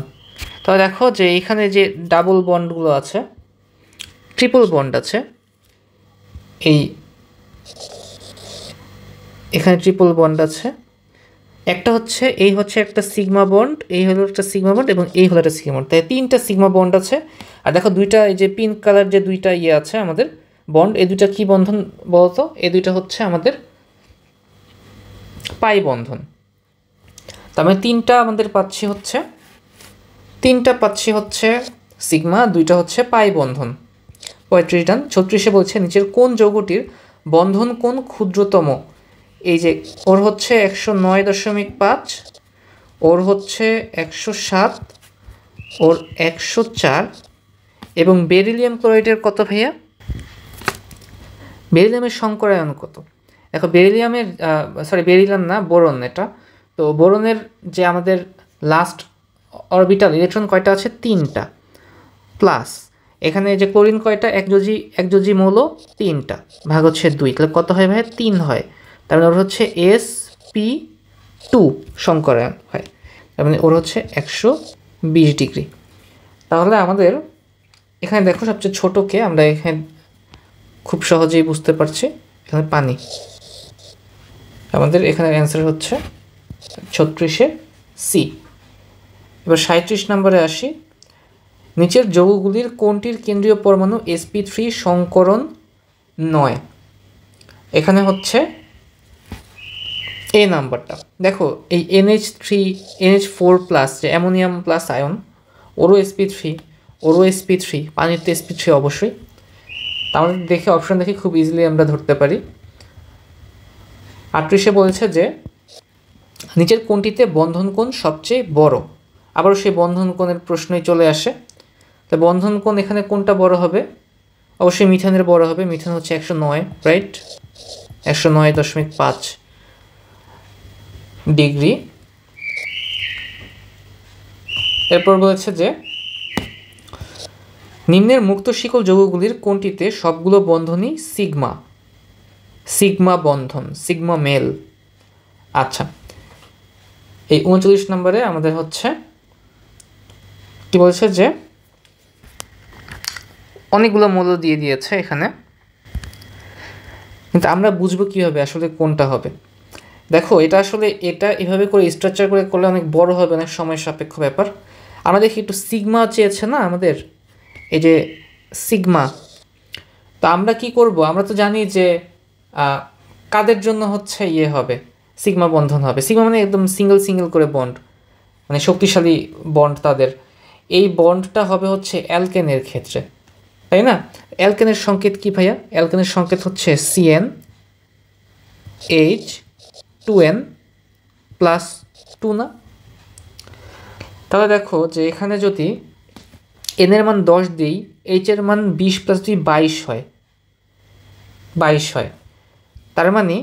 তবে দেখো যে এখানে যে ডাবল বন্ডগুলো আছে, ট্রিপল বন্ড আছে, এই এখানে ট্রিপল বন্ড আছে, একটা হচ্ছে এই হচ্ছে একটা সিগমা বন্ড, এই হলো একটা সিগমা বন্ড এবং এই হলো একটা সিগমা বন্ড, তাই তিনটা সিগমা বন্ড আছে। আর দেখো দুইটা এই যে পিঙ্ক কালার যে দুইটা ইয়ে আছে আমাদের বন্ড, এই দুইটা কি বন্ধন বলতো, এই দুইটা হচ্ছে আমাদের পাই বন্ধন। তার মানে তিনটা পাচ্ছি হচ্ছে সিগমা, দুইটা হচ্ছে পাই বন্ধন। 35 ডান। 36 বলছে নিচের কোন যৌগটির বন্ধন কোণ ক্ষুদ্রতম, এই যে ওর হচ্ছে 109.5, ওর হচ্ছে 107, ওর 104 এবং বেরিলিয়াম ক্লোরাইডের কত ভাইয়া, বেরিলিয়ামের সংকরায়ন কত? দেখো বেরিলিয়ামের বেরিলিয়াম না, বোরন এটা, তো বোরনের যে আমাদের লাস্ট অরবিটাল ইলেকট্রন কয়টা আছে, 3টা, প্লাস এখানে যে ক্লোরিন কয়টা, একযোজি মৌল 3টা, ভাগ হচ্ছে 2, তাহলে কত হয় ভাই, 3 হয়। তার মানে ওর হচ্ছে sp2 সংকরায়ন হয়, তার মানে ওর হচ্ছে 120 ডিগ্রি। তাহলে আমাদের এখানে দেখো সবচেয়ে ছোটকে আমরা এখানে খুব সহজেই বুঝতে পারছি, এখানে পানি, আমাদের এখানে অ্যান্সার হচ্ছে 36 সি। এবার 37 নম্বরে আসি, নিচের যৌগগুলির কোনটির কেন্দ্রীয় পরমাণু sp3 সংকরণ নয়? এখানে হচ্ছে এ নাম্বারটা, দেখো এই NH4 প্লাস যে অ্যামোনিয়াম প্লাস আয়ন, ওরও sp3, পানির তো sp3 অবশ্যই, তাহলে দেখে অপশন দেখে খুব ইজিলি আমরা ধরতে পারি। 38 বলেছে যে নিচের কোনটিতে বন্ধন কোণ সবচেয়ে বড়, আবারও সেই বন্ধন কোণের প্রশ্নই চলে আসে। তো বন্ধন কোণ এখানে কোনটা বড় হবে, অবশ্যই মিথানের বড় হবে, মিথান হচ্ছে 109, রাইট, 109.5 ডিগ্রি। এরপর বলেছে যে নিম্নের মুক্ত শিকল যৌগগুলির কোনটিতে সবগুলো বন্ধনই সিগমা বন্ধন, সিগমা মেল। আচ্ছা, এই 39 নম্বরে আমাদের হচ্ছে কি বলছে যে অনেকগুলো মৌল দিয়ে দিয়েছে এখানে, কিন্তু আমরা বুঝবো কীভাবে আসলে কোনটা হবে। দেখো এটা আসলে এটা এভাবে করে স্ট্রাকচার করে করলে অনেক বড় হবে, অনেক সময় সাপেক্ষ ব্যাপার। আমরা দেখি একটু সিগমা চেয়েছে না আমাদের, এই যে সিগমা। তো আমরা কি করব, আমরা তো জানি যে কাদের জন্য হচ্ছে ইয়ে হবে, সিগমা বন্ধন হবে। সিগমা মানে একদম সিঙ্গেল সিঙ্গেল করে বন্ড, মানে শক্তিশালী বন্ড তাদের। এই বন্ডটা হবে হচ্ছে অ্যালকেনের ক্ষেত্রে, তাই না? অ্যালকেনের সংকেত কি ভাইয়া? অ্যালকেনের সংকেত হচ্ছে CN H2N +2 না? তাহলে দেখো যে এখানে যদি N এর মান 10 দিই, H এর মান 20 + 2 22 হয়, 22 হয়। তার মানে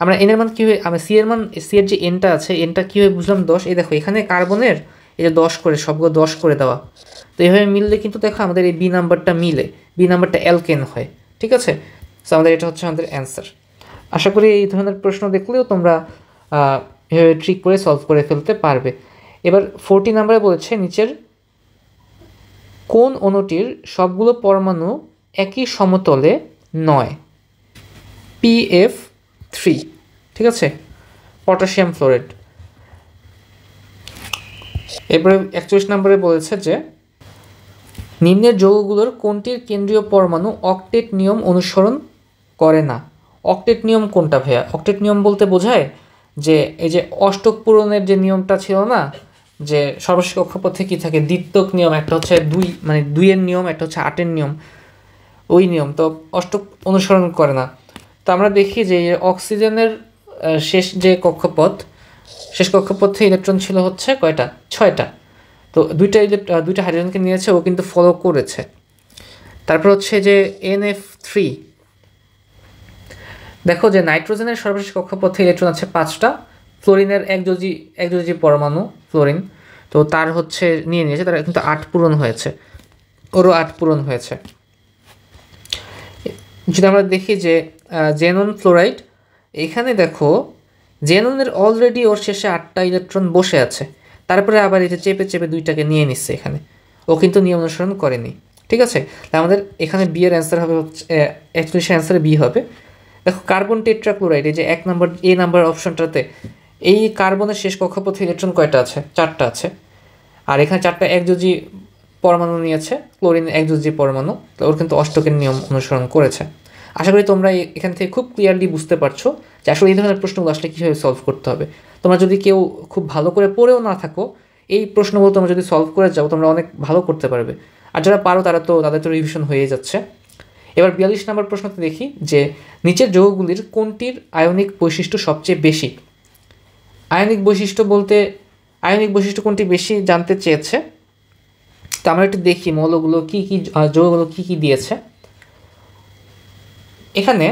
আমরা N এর মান কী হয়, আমরা C এর মান, C এর যে Nটা আছে, Nটা কী হয় বুঝলাম 10। এই দেখো এখানে কার্বনের এই যে 10 করে সবগুলো 10 করে দেওয়া। তো এইভাবে মিললে কিন্তু দেখো আমাদের এই B নাম্বারটা মিলে, B নাম্বারটা অ্যালকেন হয়, ঠিক আছে? সো আমাদের এটা হচ্ছে আমাদের অ্যান্সার। আশা করি এই ধরনের প্রশ্ন দেখলেও তোমরা এভাবে ট্রিক করে সলভ করে ফেলতে পারবে। এবার 40 নাম্বারে বলেছে নিচের কোন অণুটির সবগুলো পরমাণু একই সমতলে নয়? PF3, ঠিক আছে, পটাশিয়াম ফ্লোরাইড। এরপরে 41 নম্বরে বলেছে যে নিম্নের যৌগগুলোর কোনটির কেন্দ্রীয় পরমাণু অক্টেট নিয়ম অনুসরণ করে না? অক্টেট নিয়ম কোনটা ভাইয়া? অক্টেট নিয়ম বলতে বোঝায় যে এই যে অষ্টক পূরণের যে নিয়মটা ছিল না, যে সর্বশেষ কক্ষপথে কী থাকে, দ্বিত্বক নিয়ম, একটা হচ্ছে 2 মানে 2-এর নিয়ম, একটা হচ্ছে 8-এর নিয়ম, ওই নিয়ম তো অষ্টক অনুসরণ করে না। তো আমরা দেখি যে অক্সিজেনের শেষ যে কক্ষপথ, শেষ কক্ষপথে ইলেকট্রন ছিল হচ্ছে কয়টা? 6টা। তো দুইটা হাইড্রোজেনকে নিয়েছে, ও কিন্তু ফলো করেছে। তারপর হচ্ছে যে NF3, দেখো যে নাইট্রোজেনের সর্বশেষ কক্ষপথে ইলেকট্রন আছে 5টা, ফ্লোরিনের একযোজি পরমাণু ফ্লোরিন, তো তার হচ্ছে নিয়েছে, তার কিন্তু 8 পূরণ হয়েছে, ওরও 8 পূরণ হয়েছে। যদি আমরা দেখি যে জেনন ফ্লোরাইড, এখানে দেখো জেননের অলরেডি ওর শেষে 8টা ইলেকট্রন বসে আছে, তারপরে আবার এই যে চেপে চেপে 2টাকে নিয়ে নিচ্ছে এখানে, ও কিন্তু নিয়ম অনুসরণ করেনি, ঠিক আছে? তাই আমাদের এখানে বি এর অ্যান্সার হবে হচ্ছে, অ্যাকচুয়ালি সে অ্যান্সারে বি হবে। দেখো কার্বন টেট্রাক্লোরাইড, এই যে 1 নম্বর এ নাম্বার অপশনটাতে, এই কার্বনের শেষ কক্ষপথে ইলেকট্রন কয়টা আছে? 4টা আছে। আর এখানে 4টা একযোজি পরমাণু নিয়েছে, ক্লোরিন একযোজি পরমাণু, তো ওর কিন্তু অষ্টকের নিয়ম অনুসরণ করেছে। আশা করি তোমরা এখান থেকে খুব ক্লিয়ারলি বুঝতে পারছো যে আসলে এই ধরনের প্রশ্নগুলো আসলে কীভাবে সলভ করতে হবে। তোমরা যদি কেউ খুব ভালো করে পড়েও না থাকো, এই প্রশ্নগুলো তোমরা যদি সলভ করে যাও, তোমরা অনেক ভালো করতে পারবে। আর যারা পারো তাদের তো রিভিশন হয়ে যাচ্ছে। এবার 42 নম্বর প্রশ্নতে দেখি যে নিচের যৌগগুলির কোনটির আয়নিক বৈশিষ্ট্য সবচেয়ে বেশি? আয়নিক বৈশিষ্ট্য কোনটি বেশি জানতে চেয়েছে। তো আমরা একটু দেখি মৌলগুলো কী কী, যৌগগুলো কী কী দিয়েছে। এখানে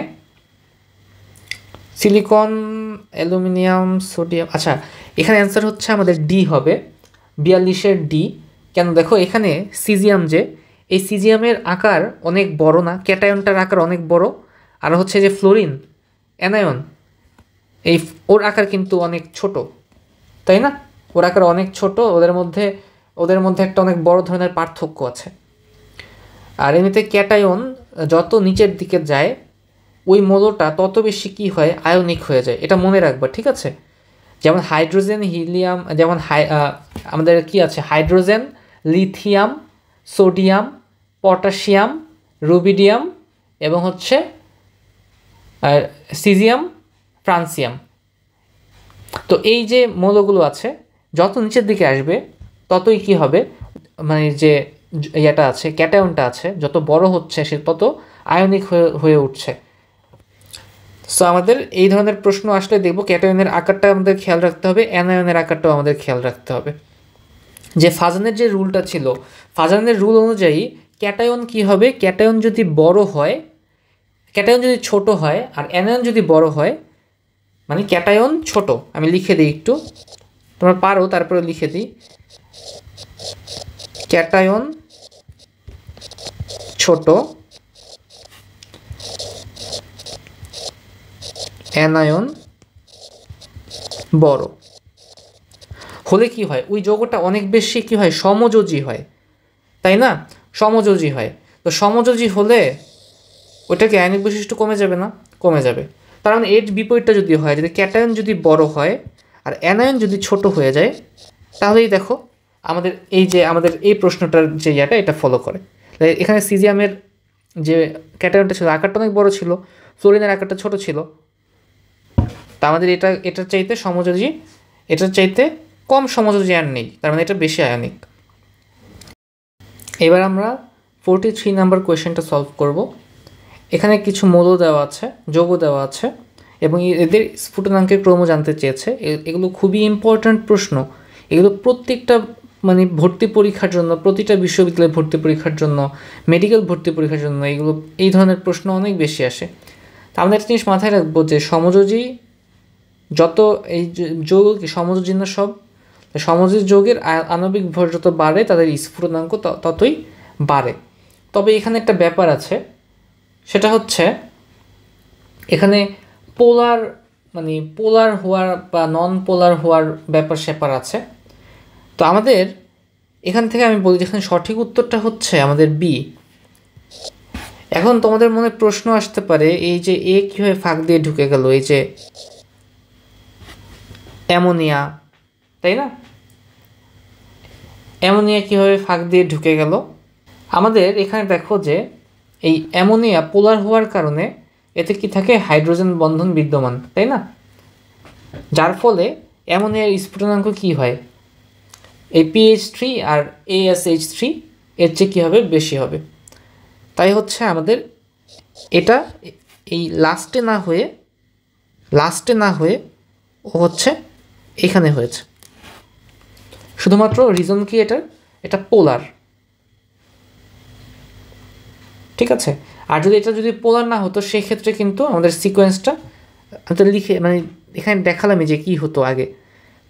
সিলিকন, অ্যালুমিনিয়াম, সোডিয়াম, আচ্ছা এখানে অ্যান্সার হচ্ছে আমাদের ডি হবে, 42-এর ডি। কেন? দেখো এখানে সিজিয়াম, যে এই সিজিয়ামের আকার অনেক বড় না, ক্যাটায়নটার আকার অনেক বড়, আর হচ্ছে যে ফ্লোরিন অ্যানায়ন, ওর আকার কিন্তু অনেক ছোট, তাই না? ওর আকার অনেক ছোট, ওদের মধ্যে একটা অনেক বড় ধরনের পার্থক্য আছে। আর এমনিতে ক্যাটায়ন যত নিচের দিকে যায়, ওই মৌলটা তত বেশি কি হয়, আয়নিক হয়ে যায়, এটা মনে রাখবা, ঠিক আছে? যেমন হাইড্রোজেন, হিলিয়াম, যেমন আমাদের কি আছে, hydrogen, lithium, sodium, potassium, rubidium এবং হচ্ছে সিজিয়াম, ফ্রান্সিয়াম। তো এই যে মৌলগুলো আছে, যত নিচের দিকে আসবে ততই কি হবে, মানে যে ইয়েটা আছে, ক্যাটায়নটা আছে, যত বড় হচ্ছে সে তত আয়নিক হয়ে উঠছে। সো আমাদের এই ধরনের প্রশ্ন আসলে দেখবো ক্যাটায়নের আকারটা আমাদের খেয়াল রাখতে হবে, অ্যানায়নের আকারটাও আমাদের খেয়াল রাখতে হবে। যে ফাজানের যে রুলটা ছিল, ফাজানের রুল অনুযায়ী ক্যাটায়ন কি হবে, ক্যাটায়ন যদি বড় হয়, ক্যাটায়ন যদি ছোট হয় আর অ্যানায়ন যদি বড় হয়, মানে ক্যাটায়ন ছোট, আমি লিখে দিই একটু, তোমরা পারো তারপরে লিখে দিই, ক্যাটায়ন ছোট, অ্যানায়ন বড় হলে কি হয়, ওই যৌগটা অনেক বেশি কি হয়, সমযোজী হয়, তাই না? সমযোজী হয়। তো সমযোজী হলে ওইটাকে আয়নিক বৈশিষ্ট্য কমে যাবে না? কমে যাবে। তার মানে এর বিপরীতটা যদি হয়, যদি ক্যাটায়ন যদি বড় হয় আর অ্যানায়ন যদি ছোট হয়ে যায়, তাহলেই দেখো আমাদের এই প্রশ্নটার যে ইয়াটা এটা ফলো করে। এখানে সিজিয়ামের যে ক্যাটায়নটা ছিল আকারটা অনেক বড় ছিল, ফ্লোরিনের আকারটা ছোট ছিল, তা আমাদের এটার চাইতে সমযোজী, এটার চাইতে কম সমযোজী আয়ন নেই, তার মানে এটা বেশি আয়নিক। এবার আমরা 43 নাম্বার কোয়েশ্চেনটা সলভ করব। এখানে কিছু মৌল দেওয়া আছে, যৌগ দেওয়া আছে এবং এদের স্ফুটনাঙ্কের ক্রম জানতে চেয়েছে। এগুলো খুবই ইম্পর্ট্যান্ট প্রশ্ন। এগুলো প্রত্যেকটা মানে ভর্তি পরীক্ষার জন্য, প্রতিটা বিশ্ববিদ্যালয়ে ভর্তি পরীক্ষার জন্য, মেডিকেল ভর্তি পরীক্ষার জন্য এগুলো এই ধরনের প্রশ্ন অনেক বেশি আসে। তা আমরা একটা জিনিস মাথায় রাখবো যে সমযোজী যত এই যৌগ কি সমযোজী না সব, সমযোজী যৌগের আণবিক ভর যত বাড়ে তাদের স্ফুটনাঙ্ক ততই বাড়ে। তবে এখানে একটা ব্যাপার আছে, সেটা হচ্ছে এখানে পোলার হওয়ার বা নন পোলার হওয়ার ব্যাপার স্যাপার আছে। তো আমাদের এখান থেকে আমি বলি যেখানে সঠিক উত্তরটা হচ্ছে আমাদের বি। এখন তোমাদের মনে প্রশ্ন আসতে পারে, এই যে এ কীভাবে ফাঁক দিয়ে ঢুকে গেল, এই যে অ্যামোনিয়া, তাই না? অ্যামোনিয়া কীভাবে ফাঁক দিয়ে ঢুকে গেল? আমাদের এখানে দেখো যে এই অ্যামোনিয়া পোলার হওয়ার কারণে এতে কি থাকে, হাইড্রোজেন বন্ধন বিদ্যমান, তাই না? যার ফলে অ্যামোনিয়ার স্ফুটনাঙ্ক কী হয়, এই PH3 আর ASH3 এর চেয়ে কী হবে, বেশি হবে। তাই হচ্ছে আমাদের এটা এই লাস্টে না হয়ে ও হচ্ছে এখানে হয়েছে। শুধুমাত্র রিজন কি এটা পোলার, ঠিক আছে? আর যদি পোলার না হতো সেক্ষেত্রে কিন্তু আমাদের সিকোয়েন্সটা আমাদের লিখে মানে এখানে দেখালামই যে কী হতো আগে।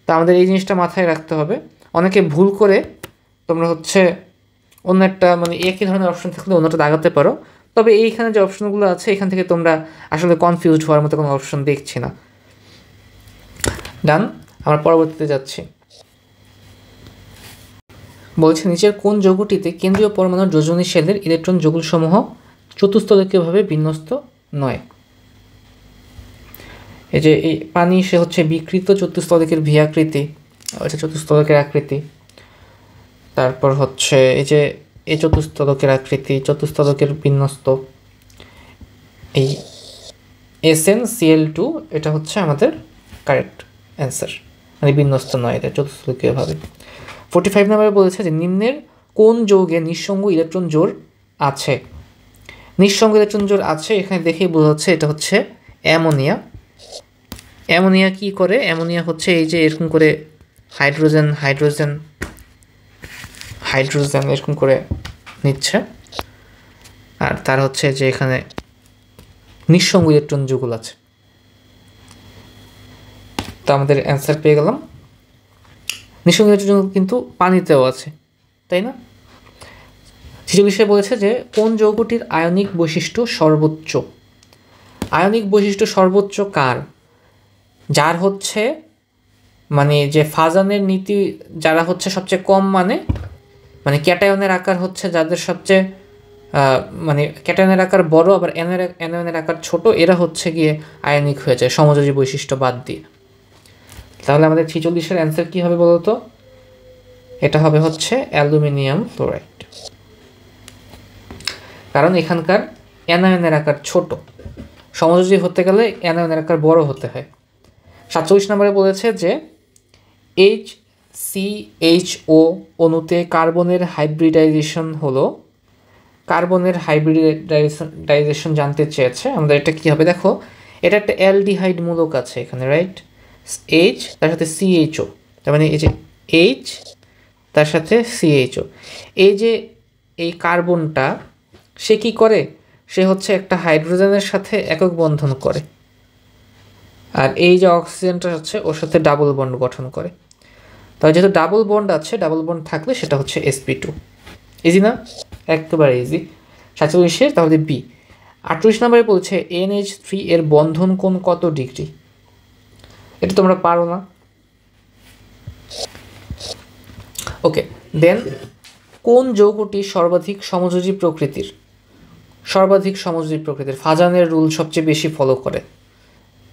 তা আমাদের এই জিনিসটা মাথায় রাখতে হবে। অনেকে ভুল করে তোমরা হচ্ছে অন্য একটা মানে একই ধরনের অপশন থাকলে অন্যটা দাগাতে পারো। তবে এইখানে যে অপশনগুলো আছে এখান থেকে তোমরা আসলে কনফিউজড হওয়ার মতো কোনো অপশন দেখছি না। ডান, আমরা পরবর্তীতে যাচ্ছি। বলছে নিচের কোন যৌগটিতে কেন্দ্রীয় পরমাণুর যোজনী শেলের ইলেকট্রন যৌগসমূহ চতুস্তলকীয়ভাবে বিন্যস্ত নয়? এই যে এই পানি, সে হচ্ছে বিকৃত চতুস্তলকের ভি আকৃতি, ওইটা চতুস্তলকের আকৃতি। তারপর হচ্ছে এই যে এই চতুস্তলকের আকৃতি, চতুস্তলকের বিন্যস্ত। এই SnCl2 এটা হচ্ছে আমাদের কারেক্ট অ্যান্সার, মানে বিন্যস্ত নয়, এটা চতুস্তলকীয়ভাবে। 45 নম্বরে বলেছে যে নিম্নের কোন যৌগে নিঃসঙ্গ ইলেকট্রন জোড় আছে? নিঃসঙ্গ ইলেকট্রন জোড় আছে এখানে দেখেই বোঝা যাচ্ছে এটা হচ্ছে অ্যামোনিয়া। অ্যামোনিয়া কি করে? অ্যামোনিয়া হচ্ছে এই যে এরকম করে হাইড্রোজেন এরকম করে নিচ্ছে, আর তার হচ্ছে যে এখানে নিঃসঙ্গ ইলেকট্রন যুগল আছে। তো আমাদের অ্যান্সার পেয়ে গেলাম। নিঃসঙ্গ ইলেকট্রন কিন্তু পানিতেও আছে, তাই না? 46 বলেছে যে কোন যৌগটির আয়নিক বৈশিষ্ট্য সর্বোচ্চ? আয়নিক বৈশিষ্ট্য সর্বোচ্চ কার? যার হচ্ছে মানে যে ফাজানের নীতি যারা হচ্ছে সবচেয়ে কম, মানে ক্যাটায়নের আকার হচ্ছে যাদের সবচেয়ে মানে ক্যাটায়নের আকার বড় আবার অ্যানায়নের আকার ছোট, এরা হচ্ছে গিয়ে আয়নিক হয়ে যায় সমযোজী বৈশিষ্ট্য বাদ দিয়ে। তাহলে আমাদের 46 অ্যান্সার কী হবে বলো তো? এটা হবে হচ্ছে অ্যালুমিনিয়াম ফ্লোরাইড, কারণ এখানকার অ্যানায়নের আকার ছোট, সমযোজী হতে গেলে অ্যানায়নের আকার বড় হতে হয়। 47 নম্বরে বলেছে যে HCHO অণুতে কার্বনের হাইব্রিডাইজেশন হলো, কার্বনের হাইব্রিডাইজেশন জানতে চেয়েছে। আমাদের এটা কী হবে দেখো, এটা একটা অ্যালডিহাইড মূলক আছে এখানে, রাইট? H তার সাথে CHO, তার মানে এই যে H তার সাথে CHO, এই যে এই কার্বনটা সে কি করে, সে হচ্ছে একটা হাইড্রোজেনের সাথে একক বন্ধন করে, আর এই যে অক্সিজেনটা হচ্ছে ওর সাথে ডাবল বন্ড গঠন করে। তাহলে যেহেতু ডাবল বন্ড আছে, ডাবল বন্ড থাকলে সেটা হচ্ছে sp2। ইজি না? একেবারে ইজি। 47 তাহলে বি। 48 নম্বরে বলছে NH3 এর বন্ধন কোণ কত ডিগ্রি? এটা তোমরা পারো না। ওকে, দেন কোন যৌগটি সর্বাধিক সমযোজী প্রকৃতির? ফাজানের রুল সবচেয়ে বেশি ফলো করে,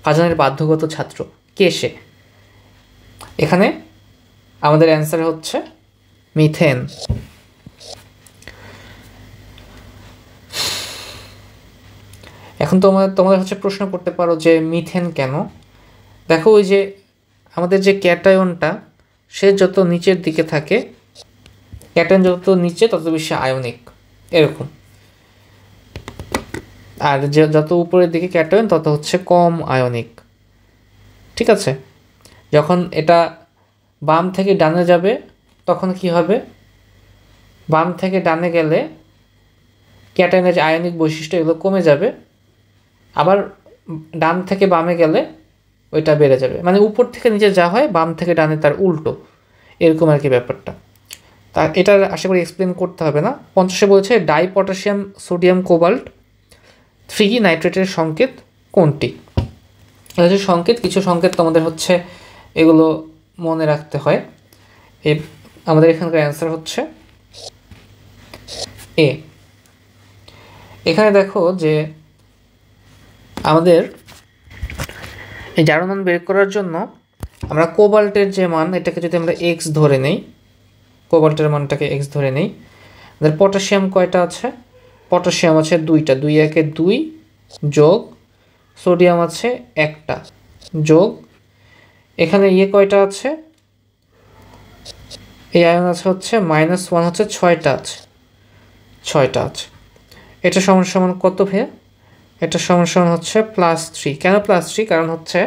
ফাজানের বাধ্যগত ছাত্র। কে সে? এখানে আমাদের অ্যান্সার হচ্ছে মিথেন। এখন তোমরা হচ্ছে প্রশ্ন করতে পারো যে মিথেন কেন? দেখো ওই যে আমাদের যে ক্যাটায়নটা সে যত নিচের দিকে থাকে, ক্যাটায়ন যত নিচে তত বেশি আয়নিক, এরকম। আর যে যত উপরের দিকে ক্যাটায়ন তত হচ্ছে কম আয়নিক, ঠিক আছে? যখন এটা বাম থেকে ডানে যাবে তখন কি হবে? বাম থেকে ডানে গেলে ক্যাটায়নের যে আয়নিক বৈশিষ্ট্য এগুলো কমে যাবে, আবার ডান থেকে বামে গেলে ওইটা বেড়ে যাবে। মানে উপর থেকে নিচে যা হয় বাম থেকে ডানে তার উল্টো, এরকম আর কি ব্যাপারটা। তা এটা আশা করি এক্সপ্লেন করতে হবে না। 50 বলেছে ডাই পটাশিয়াম সোডিয়াম কোবাল্ট 3 নাইট্রেটের সংকেত কোনটি? এটা হচ্ছে সংকেত, কিছু সংকেত তোমাদের হচ্ছে এগুলো মনে রাখতে হয়। আমাদের এখানকার অ্যান্সার হচ্ছে এ। এখানে দেখো যে আমাদের এই জারণ মান বের করার জন্য আমরা কোবাল্টের যে মান এটাকে যদি আমরা এক্স ধরে নেই, কোবাল্টের মানটাকে এক্স ধরে নেই, আমাদের পটাশিয়াম কয়টা আছে? পটাশিয়াম আছে 2টা, 2 একে 2 যোগ সোডিয়াম আছে 1টা যোগ এখানে কয়টা আছে? এই আয়ন আছে হচ্ছে -1 হচ্ছে 6টা আছে, 6টা আছে। এটা সমান সমান কত ভাইয়া? এটা সমান সমান হচ্ছে +3। কেন +3? কারণ হচ্ছে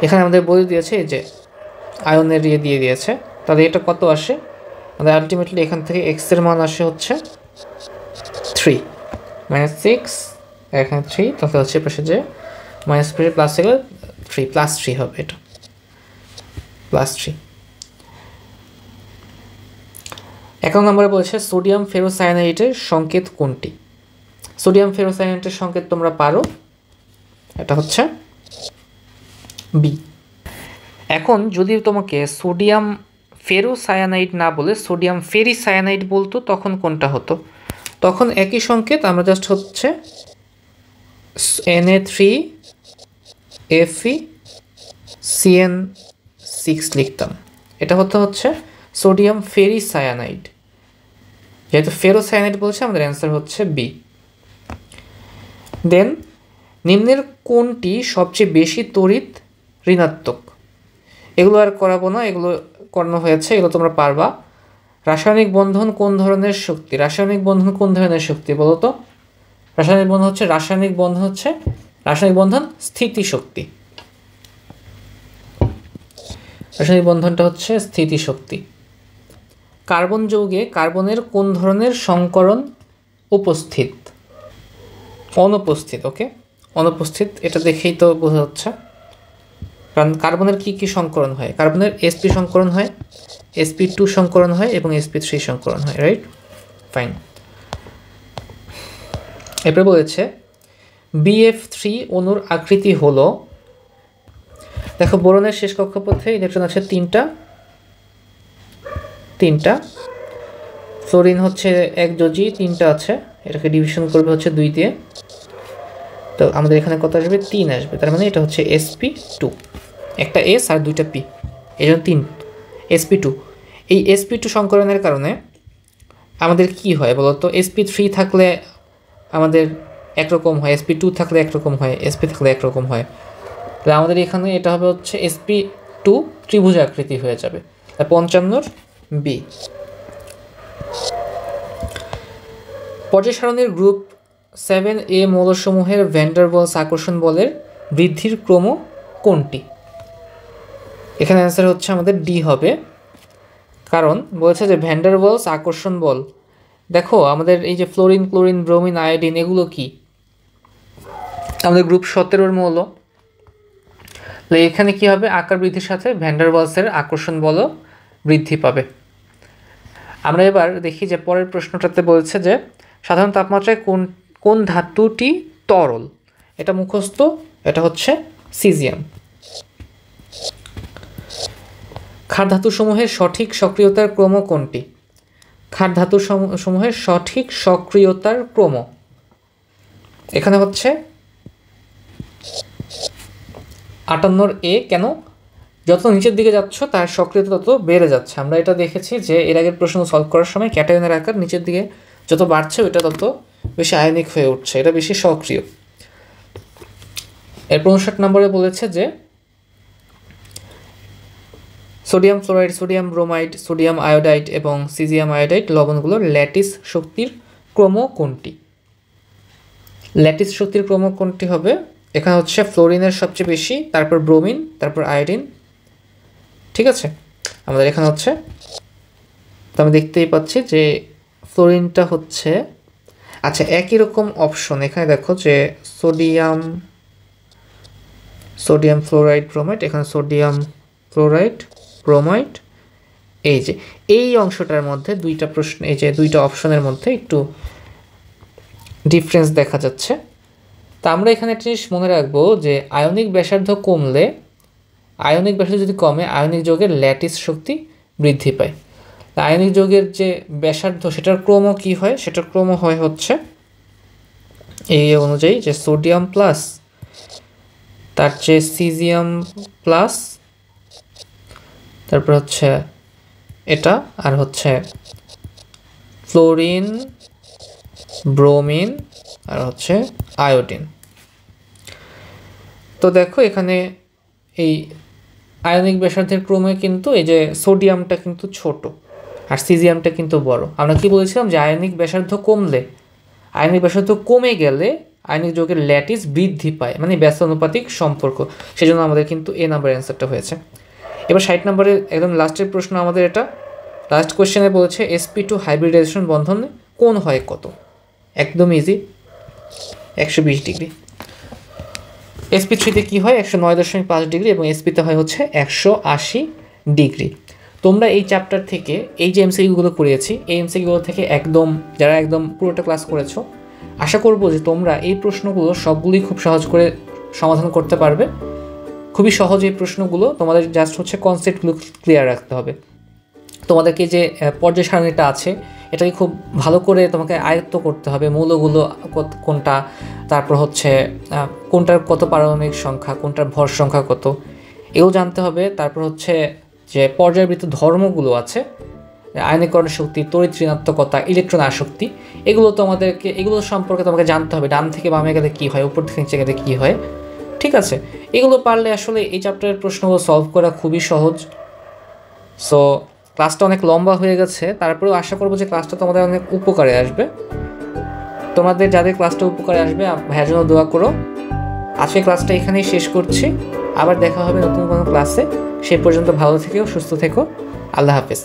এখানে আমাদের বলে দিয়েছে এই যে আয়নের দিয়ে দিয়েছে, তাহলে এটা কত আসে? আমাদের আলটিমেটলি এখান থেকে এক্স এর মান আসে হচ্ছে 3 -6, এখানে 3, তাহলে হচ্ছে পাশে যে মাইনাস প্লাস গেলে 3 +3 হবে, এটা +3। 1 নম্বরে বলছে সোডিয়াম ফেরোসায়ানাইডের সংকেত কোনটি? সোডিয়াম ফেরোসায়ানাইডের সংকেত তোমরা পারো, এটা হচ্ছে বি। এখন যদি তোমাকে সোডিয়াম ফেরোসায়ানাইড না বলে সোডিয়াম ফেরিসায়ানাইড বলতো তখন কোনটা হতো? তখন একই সংকেত, আমরা জাস্ট হচ্ছে Na3Fe লিখতাম। এটা হচ্ছে সোডিয়াম ফেরিসায়ানাইড। যেহেতু ফেরোসায়ানাইড বলছে আমাদের অ্যান্সার হচ্ছে বি। দেন নিম্নের কোনটি সবচেয়ে বেশি তড়িৎ ঋণাত্মক? এগুলো আর করাবো না, এগুলো করানো হয়েছে, এগুলো তোমরা পারবা। রাসায়নিক বন্ধন কোন ধরনের শক্তি? রাসায়নিক বন্ধন কোন ধরনের শক্তি বলো তো? রাসায়নিক বন্ধন হচ্ছে স্থিতিশক্তি। রাসায়নিক বন্ধনটা হচ্ছে স্থিতিশক্তি। কার্বন যৌগে কার্বনের কোন ধরনের সংকরণ উপস্থিত? অনুপস্থিত। ওকে, অনুপস্থিত, এটা দেখেই তো বোঝা যাচ্ছে। কারণ কার্বনের কি সংকরণ হয়? কার্বনের sp সংকরণ হয়, sp2 সংকরণ হয় এবং sp3 সংকরণ হয়, রাইট? ফাইন। এরপরে বলেছে BF3 অণুর আকৃতি হলো, দেখো বোরনের শেষ কক্ষপথে ইলেকট্রন আছে 3টা, ফ্লোরিন হচ্ছে 1 যোজি 3টা আছে, এটাকে ডিভিশন করবে হচ্ছে 2 দিয়ে, তো আমাদের এখানে কত আসবে? 3 আসবে। তার মানে এটা হচ্ছে sp2, একটা s আর 2টা p, এই জন্য 3 sp2। এই sp2 সংকরণের কারণে আমাদের কি হয় বলতো? sp3 থাকলে আমাদের একরকম হয়, sp2 থাকলে একরকম হয়, sp থাকলে একরকম হয়। তাহলে আমাদের এখানে এটা হবে হচ্ছে sp2 ত্রিভুজ আকৃতি হয়ে যাবে। 55 বি। পর্যায় সারণীর গ্রুপ 7A মৌলসমূহের ভ্যান ডার ওয়ালস আকর্ষণ বলের বৃদ্ধির ক্রম কোনটি? এখানে অ্যান্সার হচ্ছে আমাদের ডি হবে, কারণ বলেছে যে ভ্যান ডার ওয়ালস আকর্ষণ বল। দেখো আমাদের এই যে ফ্লোরিন, ক্লোরিন, ব্রোমিন, আয়োডিন এগুলো কি? আমাদের গ্রুপ 17 মৌল। তো এখানে কি হবে? আকার বৃদ্ধির সাথে ভ্যান ডার ওয়ালসের আকর্ষণ বলও বৃদ্ধি পাবে। আমরা এবার দেখি যে পরের প্রশ্নটাতে বলছে যে সাধারণ তাপমাত্রায় কোন ধাতুটি তরল? এটা মুখস্থ, এটা হচ্ছে সিজিয়াম। ক্ষার ধাতুসমূহের সঠিক সক্রিয়তার ক্রম কোনটি? ক্ষার ধাতুসমূহের সঠিক সক্রিয়তার ক্রম এখানে হচ্ছে 58 এ কেন, যত নিচের দিকে যাচ্ছ তার সক্রিয়তা তত বেড়ে যাচ্ছে। আমরা এটা দেখেছি যে এর আগের প্রশ্ন সলভ করার সময় ক্যাটায়নের আকার নিচের দিকে যত বাড়ছে ওইটা তত বেশি আয়নিক হয়ে উঠছে, এটা বেশি সক্রিয়। এর 59 নম্বরে বলেছে যে sodium fluoride, sodium bromide, sodium iodide এবং সিজিয়াম আয়োডাইড লবণগুলোর ল্যাটিস শক্তির ক্রম কোনটি? ল্যাটিস শক্তির ক্রম কোনটি হবে? এখানে হচ্ছে ফ্লোরিনের সবচেয়ে বেশি, তারপর ব্রোমিন, তারপর আয়োডিন। ঠিক আছে, আমাদের এখানে হচ্ছে, তো আমি দেখতেই পাচ্ছি যে ফ্লোরিনটা হচ্ছে, আচ্ছা একই রকম অপশন এখানে দেখো যে সোডিয়াম ফ্লোরাইড ব্রোমাইড, এখানে সোডিয়াম ফ্লোরাইড ব্রোমাইড, এই যে এই অংশটার মধ্যে দুইটা প্রশ্ন, এই যে দুইটা অপশনের মধ্যে একটু ডিফারেন্স দেখা যাচ্ছে। তা আমরা এখানে একটা জিনিস মনে রাখবো যে আয়নিক ব্যাসার্ধ কমলে, আয়নিক ব্যাসার্ধ যদি কমে আয়নিক যৌগের ল্যাটিস শক্তি বৃদ্ধি পায়। আয়নিক যৌগের যে ব্যাসার্ধ সেটার ক্রম কি হয়? সেটার ক্রম হয় হচ্ছে এই অনুযায়ী যে সোডিয়াম প্লাস, তার চেয়ে সিজিয়াম প্লাস, তারপর হচ্ছে এটা, আর হচ্ছে ফ্লোরিন, ব্রোমিন, আর হচ্ছে আয়োডিন। তো দেখো এখানে এই আয়নিক ব্যাসার্ধের ক্রমে কিন্তু এই যে সোডিয়ামটা কিন্তু ছোট আর সিজিয়ামটা কিন্তু বড়। আমরা কি বলেছিলাম যে আয়নিক ব্যাসার্ধ কমলে, আয়নিক ব্যাসার্ধ কমে গেলে আয়নিক যৌগের ল্যাটিস বৃদ্ধি পায়, মানে ব্যস্তানুপাতিক সম্পর্ক। সেজন্য আমাদের কিন্তু এ নাম্বারের অ্যান্সারটা হয়েছে। এবার 60 নম্বরের একদম লাস্টের প্রশ্ন আমাদের এটা, লাস্ট কোয়েশ্চেনে বলেছে sp2 হাইব্রিডাইজেশন বন্ধনে কোণ হয় কত? একদম ইজি, 120 ডিগ্রি। sp3-তে কী হয়? 109.5 ডিগ্রি, এবং sp-তে হয় হচ্ছে 180 ডিগ্রি। তোমরা এই চ্যাপ্টার থেকে এই যে এমসিকিউগুলো করিয়েছি, এই এমসিকিউগুলো থেকে একদম যারা একদম পুরোটা ক্লাস করেছো, আশা করবো যে তোমরা এই প্রশ্নগুলো সবগুলোই খুব সহজ করে সমাধান করতে পারবে। খুবই সহজ এই প্রশ্নগুলো, তোমাদের জাস্ট হচ্ছে কনসেপ্টগুলো ক্লিয়ার রাখতে হবে। তোমাদেরকে যে পর্যায় সারণীটা আছে এটাকে খুব ভালো করে তোমাকে আয়ত্ত করতে হবে, মৌলগুলো কোনটা, তারপর হচ্ছে কোনটার কত পারমাণবিক সংখ্যা, কোনটার ভর সংখ্যা কত, এও জানতে হবে। তারপর হচ্ছে যে পর্যায়বৃত্ত ধর্মগুলো আছে, আয়নীকরণ শক্তি, তড়িৎ ঋণাত্মকতা, ইলেকট্রন আসক্তি, এগুলো তোমাদেরকে, এগুলো সম্পর্কে তোমাকে জানতে হবে। ডান থেকে বামে গেলে কী হয়, উপর থেকে নিচে গেলে কী হয়। ঠিক আছে, এগুলো পারলে আসলে এই চ্যাপ্টারের প্রশ্নগুলো সলভ করা খুবই সহজ। সো ক্লাসটা অনেক লম্বা হয়ে গেছে, তারপরেও আশা করবো যে ক্লাসটা তোমাদের অনেক উপকারে আসবে। তোমাদের যাদের ক্লাসটা উপকারে আসবে ভাইয়ের জন্য দোয়া করো। আজকে ক্লাসটা এখানেই শেষ করছি, আবার দেখা হবে নতুন কোনো ক্লাসে। সে পর্যন্ত ভালো থেকো, সুস্থ থেকো, আল্লাহ হাফেজ।